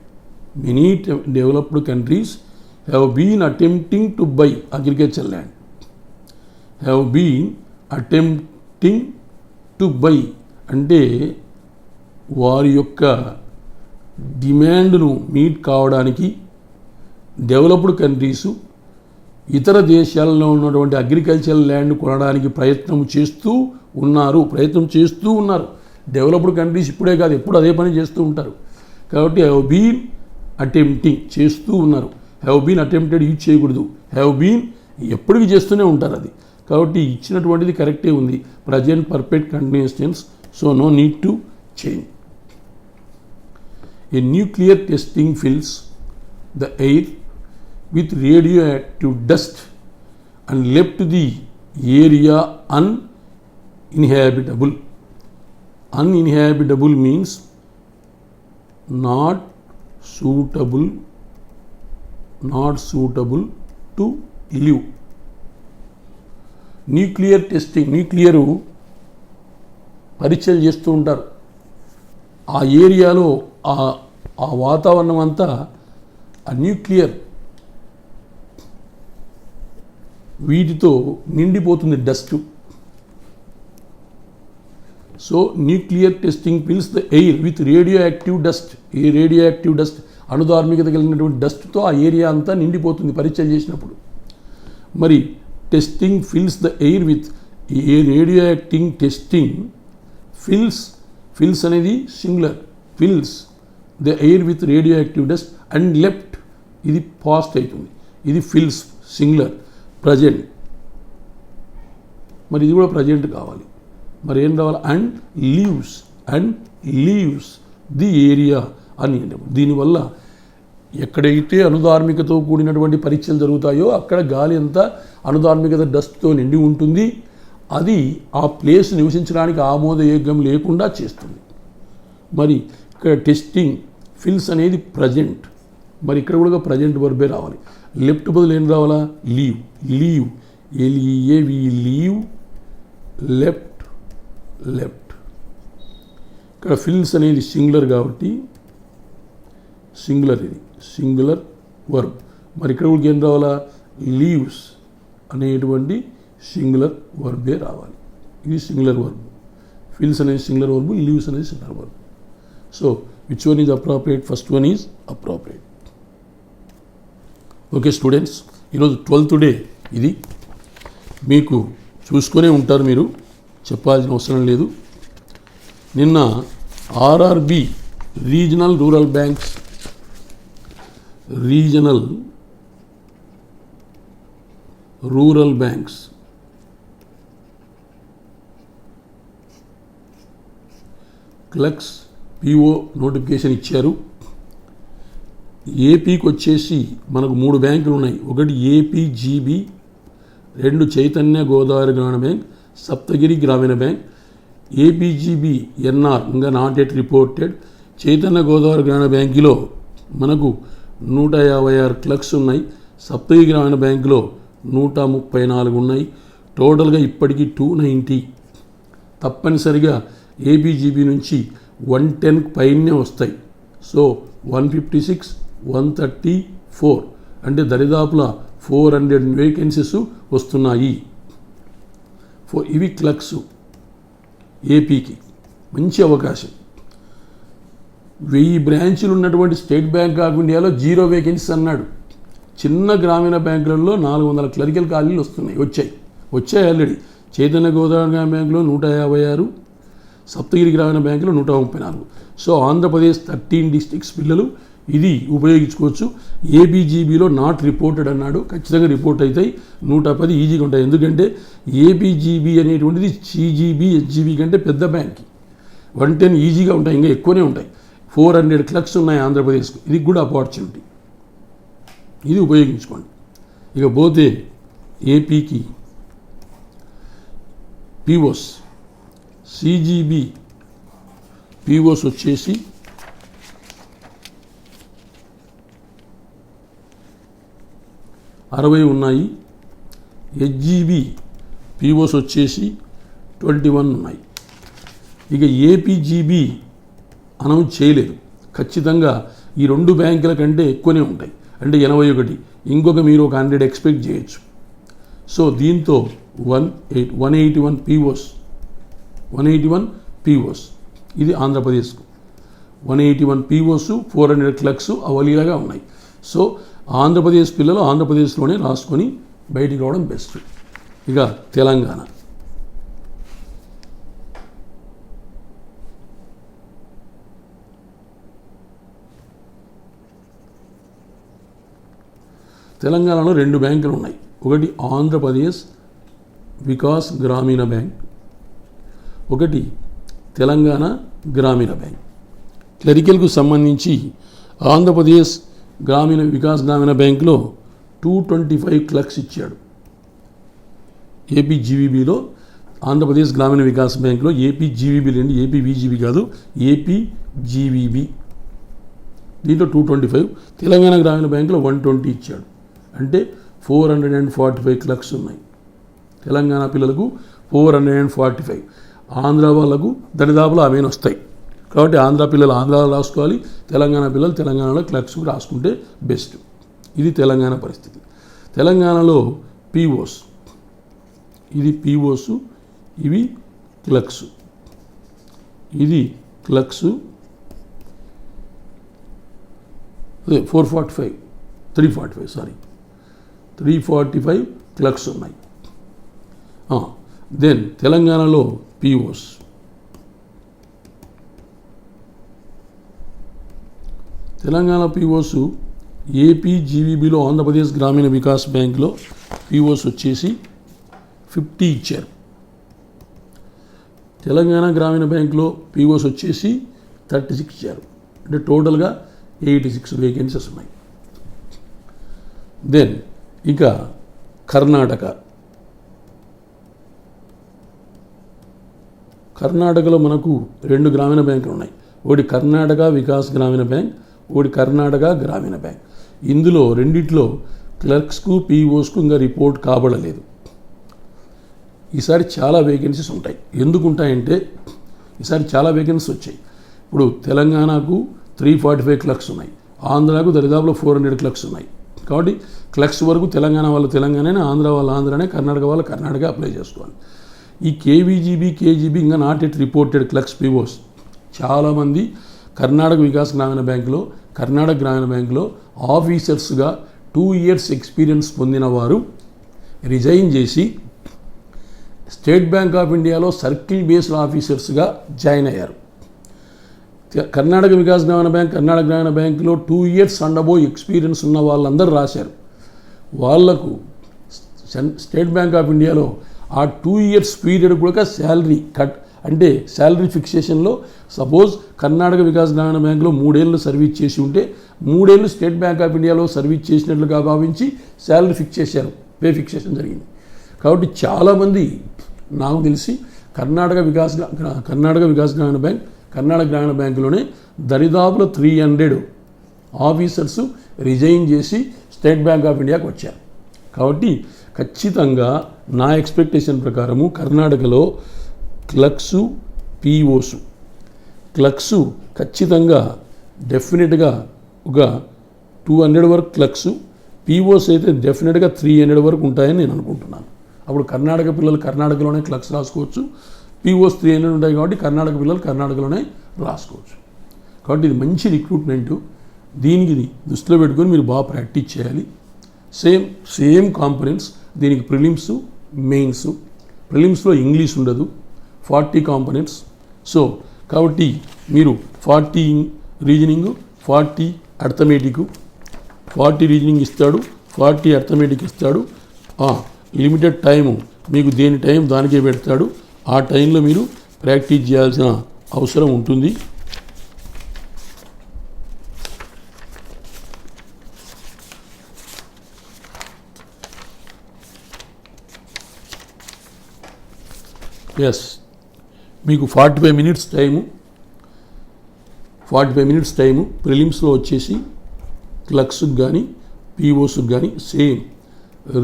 Many developed countries have been attempting to buy agricultural land. Have been attempting to buy అంటే వారి యొక్క డిమాండ్ను మీట్ కావడానికి డెవలప్డ్ కంట్రీసు ఇతర దేశాల్లో ఉన్నటువంటి అగ్రికల్చరల్ ల్యాండ్ కొనడానికి ప్రయత్నం చేస్తూ ఉన్నారు. డెవలప్డ్ కంట్రీస్ ఇప్పుడే కాదు, ఎప్పుడు అదే పని చేస్తూ ఉంటారు. కాబట్టి హ్యావ్ బీన్ అటెంప్టింగ్ చేస్తూ ఉన్నారు. హ్యావ్ బీన్ అటెంప్టెడ్ యూజ్ చేయకూడదు, హ్యావ్ బీన్ ఎప్పటికీ చేస్తూనే ఉంటారు అది. కాబట్టి ఇచ్చినటువంటిది కరెక్టే ఉంది, present perfect continuous tense. So no need to change. A nuclear testing fills the air with radioactive dust and left the area uninhabitable. Uninhabitable means not suitable to live. Nuclear testing, nuclear పరీక్షలు చేస్తూ ఉంటారు. ఆ ఏరియాలో ఆ వాతావరణం అంతా ఆ న్యూక్లియర్ వీటితో నిండిపోతుంది, dust. So nuclear testing fills the air with radioactive dust అణుధార్మికత కలిగినటువంటి డస్ట్తో ఆ ఏరియా అంతా నిండిపోతుంది పరీక్షలు చేసినప్పుడు. మరి testing fills the air with radio acting testing fills అనేది singular, fills the air with radioactive dust and left ఇది పాస్ట్ అవుతుంది, ఇది ఫిల్స్ సింగులర్ ప్రజెంట్. మరి ఇది కూడా ప్రజెంట్ కావాలి. మరి ఏం రావాలి? అండ్ లీవ్స్ ది ఏరియా అని. దీనివల్ల ఎక్కడైతే అణుధార్మికతో కూడినటువంటి పరీక్షలు జరుగుతాయో అక్కడ గాలి అంతా అణుధార్మికత డస్ట్తో నిండి ఉంటుంది. అది ఆ ప్లేస్ నివసించడానికి ఆమోదయోగ్యం లేకుండా చేస్తుంది. మరి ఇక్కడ టెస్టింగ్ ఫిల్స్ అనేది ప్రజెంట్, మరి ఇక్కడ కూడా ప్రజెంట్ వర్బే రావాలి. లెఫ్ట్ బదులు ఏం రావాలా? Leave leave left. ఇక్కడ ఫిల్స్ అనేది సింగులర్ కాబట్టి సింగులర్, ఇది సింగులర్ వర్బ్. మరి ఇక్కడ కూడా ఏం రావాలా? లీవ్స్ అనేటువంటి సింగులర్ వర్బే రావాలి. ఇది సింగులర్ వర్బ్. ఫిల్స్ అనేది సింగులర్ వర్బ్, లీవ్స్ అనేది singular verb. So which one is appropriate? First one is appropriate. Okay students, ఈరోజు 12th డే. ఇది మీకు చూసుకునే ఉంటారు, మీరు చెప్పాల్సిన అవసరం లేదు. నిన్న RRB regional rural banks clerks PO notification ఇచ్చారు. ఏపీకి వచ్చేసి మనకు 3 బ్యాంకులు ఉన్నాయి. ఒకటి ఏపీజీబీ, 2 చైతన్య గోదావరి గ్రామీణ బ్యాంక్, సప్తగిరి గ్రామీణ బ్యాంక్. ఏపీజీబీ ఎన్ఆర్ ఇంకా not at reported. Chaitanya Godavari గ్రామీణ బ్యాంకులో మనకు 156 క్లర్క్స్ ఉన్నాయి. సప్తగిరి గ్రామీణ బ్యాంకులో 134 ఉన్నాయి. టోటల్గా ఇప్పటికీ 290. తప్పనిసరిగా ఏపీజీబీ నుంచి 110 పైనే వస్తాయి. సో 156, 134 అంటే దరిదాపుల 400 వేకెన్సీస్ వస్తున్నాయి. ఇవి క్లర్క్స్. ఏపీకి మంచి అవకాశం. 1000 బ్రాంచులు ఉన్నటువంటి స్టేట్ బ్యాంక్ ఆఫ్ ఇండియాలో 0 వేకెన్సీస్ అన్నాడు. చిన్న గ్రామీణ బ్యాంకులలో 400 క్లరికల్ ఖాళీలు వచ్చాయి ఆల్రెడీ. చైతన్య గోదావరి గ్రామీణ బ్యాంకులో 156, సప్తగిరి గ్రామీణ బ్యాంకులో 134. సో ఆంధ్రప్రదేశ్ 13 డిస్ట్రిక్ట్స్ పిల్లలు ఇది ఉపయోగించుకోవచ్చు. ఏబీజీబీలో నాట్ రిపోర్టెడ్ అన్నాడు, ఖచ్చితంగా రిపోర్ట్ అవుతాయి. 110 ఈజీగా ఉంటాయి. ఎందుకంటే ఏబీజీబీ అనేటువంటిది సిజీబీ హెచ్జీబీ కంటే పెద్ద బ్యాంక్. 110 ఈజీగా ఉంటాయి, ఇంకా ఎక్కువనే ఉంటాయి. 400 క్లర్క్స్ ఉన్నాయి ఆంధ్రప్రదేశ్కు. ఇది కూడా ఆపర్చునిటీ, ఇది ఉపయోగించుకోండి. ఇక పోతే ఏపీకి పీఓస్, సిజీబీ పీఓస్ వచ్చేసి 60 ఉన్నాయి. హెచ్జీబీ పీఓస్ వచ్చేసి 21 ఉన్నాయి. ఇక ఏపీజీబీ అనౌన్స్ చేయలేదు. ఖచ్చితంగా ఈ 2 బ్యాంకుల కంటే ఎక్కువనే ఉంటాయి, అంటే 81. ఇంకొక మీరు ఒక 100 ఎక్స్పెక్ట్ చేయొచ్చు. సో దీంతో 181 పీఓస్ 181 పీఓస్. ఇది ఆంధ్రప్రదేశ్కు 181 పీఓస్, 400 క్లర్క్స్ అవలీలాగా ఉన్నాయి. సో ఆంధ్రప్రదేశ్ పిల్లలు ఆంధ్రప్రదేశ్లోనే రాసుకొని బయటికి రావడం బెస్ట్. ఇక తెలంగాణ. తెలంగాణలో 2 బ్యాంకులు ఉన్నాయి. ఒకటి ఆంధ్రప్రదేశ్ వికాస్ గ్రామీణ బ్యాంక్, ఒకటి తెలంగాణ గ్రామీణ బ్యాంక్. క్లరికల్కు సంబంధించి ఆంధ్రప్రదేశ్ వికాస్ గ్రామీణ బ్యాంకులో 225 క్లర్క్స్ ఇచ్చాడు. ఏపీజీవీబీలో ఆంధ్రప్రదేశ్ గ్రామీణ వికాస్ బ్యాంకులో ఏపీజీవీబీ లేండి, ఏపీవీజీబీ కాదు, ఏపీజీవీబీ. దీంట్లో 225. తెలంగాణ గ్రామీణ బ్యాంకులో 120 ఇచ్చాడు. అంటే 445 క్లర్క్స్ ఉన్నాయి. తెలంగాణ పిల్లలకు 445, ఆంధ్ర వాళ్ళకు దరిదాపులు అవే వస్తాయి. కాబట్టి ఆంధ్ర పిల్లలు ఆంధ్రాలో రాసుకోవాలి, తెలంగాణ పిల్లలు తెలంగాణలో క్లర్క్స్ రాసుకుంటే బెస్ట్. ఇది తెలంగాణ పరిస్థితి. తెలంగాణలో పీఓస్, ఇది పీఓస్, ఇవి క్లర్క్స్, ఇది క్లర్క్స్. 345 క్లర్క్స్ ఉన్నాయి. దెన్ తెలంగాణలో పీఓస్, తెలంగాణ పీఓస్ ఏపీజీవీబీలో ఆంధ్రప్రదేశ్ గ్రామీణ వికాస్ బ్యాంక్లో పీఓస్ వచ్చేసి 50 ఇచ్చారు. తెలంగాణ గ్రామీణ బ్యాంక్లో పీఓస్ వచ్చేసి 36 ఇచ్చారు. అంటే టోటల్గా 86 వేకెన్సీస్ ఉన్నాయి. దెన్ ఇక కర్ణాటకలో మనకు 2 గ్రామీణ బ్యాంకులు ఉన్నాయి. ఒకటి కర్ణాటక వికాస్ గ్రామీణ బ్యాంక్, ఒకటి కర్ణాటక గ్రామీణ బ్యాంక్. ఇందులో రెండిట్లో క్లర్క్స్కు పీఓస్కు ఇంకా రిపోర్ట్ కాబడలేదు. ఈసారి చాలా వేకెన్సీస్ ఉంటాయి. ఎందుకు ఉంటాయంటే ఈసారి చాలా వేకెన్సీస్ వచ్చాయి. ఇప్పుడు తెలంగాణకు 345 క్లర్క్స్ ఉన్నాయి, ఆంధ్రాకు దరిదాపులో 400 క్లర్క్స్ ఉన్నాయి. కాబట్టి క్లర్క్స్ వరకు తెలంగాణ వాళ్ళు తెలంగాణనే, ఆంధ్ర వాళ్ళు ఆంధ్రానే, కర్ణాటక వాళ్ళు కర్ణాటక అప్లై చేసుకోవాలి. ఈ కేవీజీబీ, కేజీబీ ఇంకా not at reported clerks POs చాలామంది కర్ణాటక వికాస్ గ్రామీణ బ్యాంకులో, కర్ణాటక గ్రామీణ బ్యాంకులో ఆఫీసర్స్గా 2 years ఎక్స్పీరియన్స్ పొందిన వారు రిజైన్ చేసి స్టేట్ బ్యాంక్ ఆఫ్ ఇండియాలో సర్కిల్ బేస్డ్ ఆఫీసర్స్గా జాయిన్ అయ్యారు. కర్ణాటక వికాస్ గ్రామీణ బ్యాంక్, కర్ణాటక గ్రామీణ బ్యాంకులో 2 years అండ్ అబోవ్ ఎక్స్పీరియన్స్ ఉన్న వాళ్ళందరూ రాశారు. వాళ్లకు స్టేట్ బ్యాంక్ ఆఫ్ ఇండియాలో ఆ 2 years పీరియడ్ కూడా శాలరీ కట్, అంటే శాలరీ ఫిక్సేషన్లో సపోజ్ కర్ణాటక వికాస్ గ్రామీణ బ్యాంకులో 3 ఏళ్ళు సర్వీస్ చేసి ఉంటే 3 ఏళ్ళు స్టేట్ బ్యాంక్ ఆఫ్ ఇండియాలో సర్వీస్ చేసినట్లుగా భావించి శాలరీ ఫిక్స్ చేశారు, పే ఫిక్సేషన్ జరిగింది. కాబట్టి చాలామంది నాకు తెలిసి కర్ణాటక వికాస్ గ్రామీణ బ్యాంక్, కర్ణాటక గ్రామీణ బ్యాంకులోనే దరిదాపులో 300 ఆఫీసర్స్ రిజైన్ చేసి స్టేట్ బ్యాంక్ ఆఫ్ ఇండియాకి వచ్చారు. కాబట్టి ఖచ్చితంగా నా ఎక్స్పెక్టేషన్ ప్రకారము కర్ణాటకలో క్లర్క్స్, పీఓస్, క్లర్క్స్ ఖచ్చితంగా డెఫినెట్గా ఒక 200 వరకు క్లర్క్స్, పీఓస్ అయితే డెఫినెట్గా 300 వరకు ఉంటాయని నేను అనుకుంటున్నాను. అప్పుడు కర్ణాటక పిల్లలు కర్ణాటకలోనే క్లర్క్స్ రాసుకోవచ్చు, పీఓస్ 300 ఉంటాయి కాబట్టి కర్ణాటక పిల్లలు కర్ణాటకలోనే రాసుకోవచ్చు. కాబట్టి ఇది మంచి రిక్రూట్మెంటు. దీనికి దృష్టిలో పెట్టుకొని మీరు బాగా ప్రాక్టీస్ చేయాలి. సేమ్ కాంపనెంట్స్ దీనికి ప్రిలిమ్స్, మెయిన్స్. ప్రిలిమ్స్లో ఇంగ్లీష్ ఉండదు, 40 కాంపనెంట్స్. సో కాబట్టి మీరు 40 రీజనింగ్, 40 అర్థమెటిక్, 40 రీజనింగ్ ఇస్తాడు, 40 అర్థమెటిక్ ఇస్తాడు. లిమిటెడ్ టైము మీకు దేని టైం దానికే పెడతాడు. ఆ టైంలో మీరు ప్రాక్టీస్ చేయాల్సిన అవసరం ఉంటుంది. ఎస్, మీకు 45 మినిట్స్ టైము ప్రిలిమ్స్లో వచ్చేసి క్లర్క్స్కి కానీ పీఓస్కి కానీ సేమ్.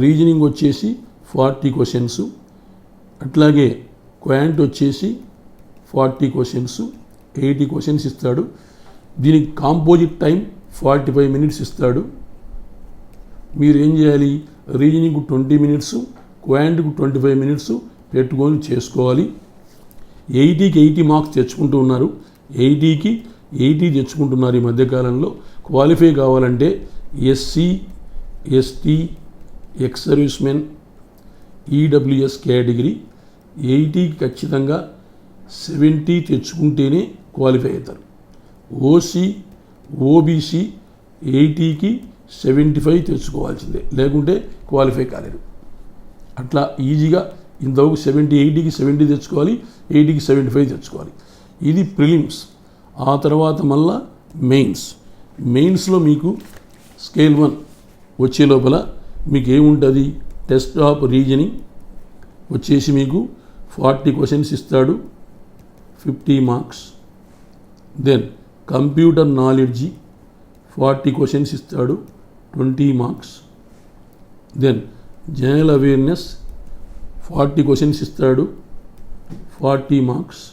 రీజనింగ్ వచ్చేసి 40 క్వశ్చన్స్, అట్లాగే క్వాంట్ వచ్చేసి 40 క్వశ్చన్స్, 80 క్వశ్చన్స్ ఇస్తాడు. దీనికి కాంపోజిట్ టైం 45 మినిట్స్ ఇస్తాడు. మీరు ఏం చేయాలి, రీజనింగ్కు 20 మినిట్స్, క్వాంట్కు 25 మినిట్స్ పెట్టుకొని చేసుకోవాలి. 80కి 80 మార్క్స్ తెచ్చుకుంటూ ఉన్నారు. 80కి 80 తెచ్చుకుంటున్నారు ఈ మధ్యకాలంలో. క్వాలిఫై కావాలంటే SC, ST, ex servicemen, EWS category 80కి ఖచ్చితంగా 70 తెచ్చుకుంటేనే క్వాలిఫై అవుతారు. ఓసీ, ఓబీసీ 80కి 75 తెచ్చుకోవాల్సిందే, లేకుంటే క్వాలిఫై కాలేరు. అట్లా ఈజీగా ఇంతవరకు 80కి 70 తెచ్చుకోవాలి, 80కి 75 తెచ్చుకోవాలి. ఇది ప్రిలిమ్స్. ఆ తర్వాత మళ్ళా మెయిన్స్లో మీకు స్కేల్ 1 వచ్చే లోపల మీకు ఏముంటుంది, టెస్ట్ ఆఫ్ రీజనింగ్ వచ్చేసి మీకు 40 క్వశ్చన్స్ ఇస్తాడు, 50 marks. Then computer knowledge 40 questions ఇస్తాడు, 20 marks. Then general awareness 40 questions ఇస్తాడు, 40 marks.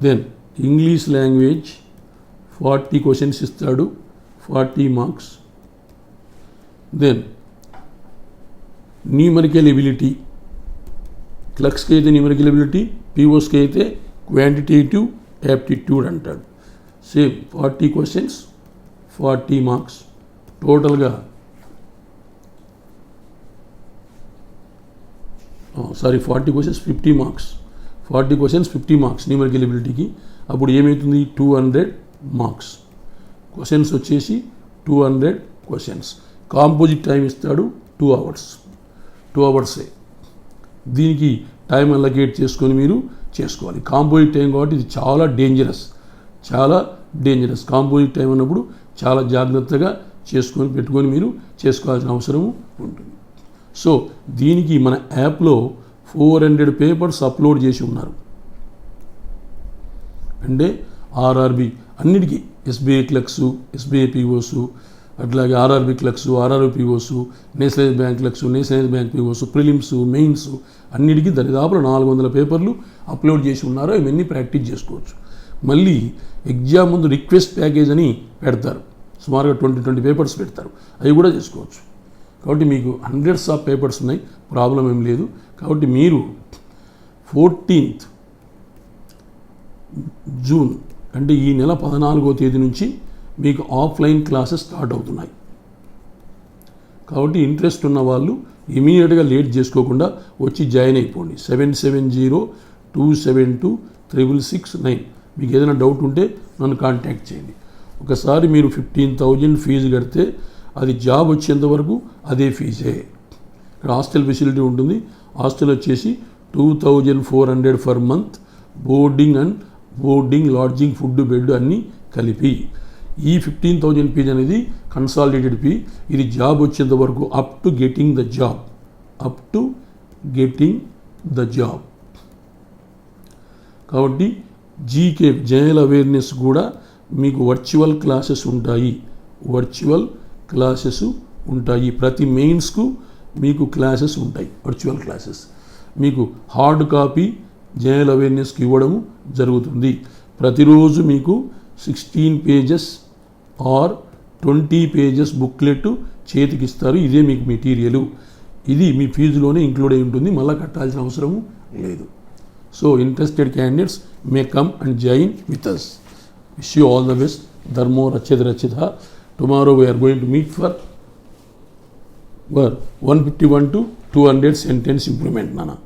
Then English language 40 questions ఇస్తాడు, 40 మార్క్స్. దెన్ న్యూమరికల్ ఎబిలిటీ, క్లర్క్స్కి అయితే న్యూమరికల్ ఎబిలిటీ, పీఓస్కి అయితే క్వాంటిటేటివ్ యాప్టిట్యూడ్ అంటాడు. Same 40 questions, 40 marks. టోటల్గా 40 questions 50 marks. 40 questions 50 marks numerical ఎబిలిటీకి. అప్పుడు ఏమవుతుంది, 200 మార్క్స్. క్వశ్చన్స్ వచ్చేసి 200 క్వశ్చన్స్. కాంపోజిట్ టైం ఇస్తాడు 2 అవర్స్. 2 అవర్సే. దీనికి టైం అలొకేట్ చేసుకొని మీరు చేసుకోవాలి. కాంపోజిట్ టైం కాబట్టి ఇది చాలా డేంజరస్. కాంపోజిట్ టైం అన్నప్పుడు చాలా జాగ్రత్తగా పెట్టుకొని మీరు చేసుకోవాల్సిన అవసరం ఉంటుంది. సో దీనికి మన యాప్లో 400 పేపర్స్ అప్లోడ్ చేసి ఉన్నారు. అంటే ఆర్ఆర్బి అన్నిటికీ, ఎస్బీఐ క్లర్క్స్, ఎస్బీఐ పీఓస్, అట్లాగే RRB clerks, RRB POs, nationalise bank clerks, nationalise bank POs, prelims, mains అన్నిటికీ దరిదాపులు 400 పేపర్లు అప్లోడ్ చేసి ఉన్నారు. ఇవన్నీ ప్రాక్టీస్ చేసుకోవచ్చు. మళ్ళీ ఎగ్జామ్ ముందు రిక్వెస్ట్ ప్యాకేజ్ అని పెడతారు, సుమారుగా 20 పేపర్స్ పెడతారు, అవి కూడా చేసుకోవచ్చు. కాబట్టి మీకు హండ్రెడ్స్ ఆఫ్ పేపర్స్ ఉన్నాయి, ప్రాబ్లం ఏం లేదు. కాబట్టి మీరు 14th జూన్ అంటే ఈ నెల 14వ తేదీ నుంచి మీకు ఆఫ్లైన్ క్లాసెస్ స్టార్ట్ అవుతున్నాయి. కాబట్టి ఇంట్రెస్ట్ ఉన్న వాళ్ళు ఇమీడియట్గా లేట్ చేసుకోకుండా వచ్చి జాయిన్ అయిపోండి. 7702726669. మీకు ఏదైనా డౌట్ ఉంటే నన్ను కాంటాక్ట్ చేయండి. ఒకసారి మీరు 15,000 ఫీజు కడితే అది జాబ్ వచ్చేంత వరకు అదే ఫీజే. ఇక్కడ హాస్టల్ ఫెసిలిటీ ఉంటుంది. హాస్టల్ వచ్చేసి 2,400 for month, boarding lodging, food, bed అన్నీ కలిపి. ఈ 15,000 ఫీజు అనేది కన్సాలిడేటెడ్ ఫీ. ఇది జాబ్ వచ్చేంత వరకు up to getting the job. కాబట్టి జీకే, జనరల్ అవేర్నెస్ కూడా మీకు వర్చువల్ క్లాసెస్ ఉంటాయి. ప్రతి మెయిన్స్కు మీకు క్లాసెస్ ఉంటాయి, వర్చువల్ క్లాసెస్. మీకు హార్డ్ కాపీ జనరల్ అవేర్నెస్కి ఇవ్వడము జరుగుతుంది. ప్రతిరోజు మీకు 16 పేజెస్ ఆర్ 20 పేజెస్ బుక్లెట్ చేతికిస్తారు. ఇదే మీకు మెటీరియల్. ఇది మీ ఫీజులోనే ఇంక్లూడ్ అయి ఉంటుంది, మళ్ళీ కట్టాల్సిన అవసరము లేదు. So interested candidates may come and join with us. Wish you all the best. Dharmo Rachita. Tomorrow we are going to meet for 151 to 200 sentence improvement, Nana.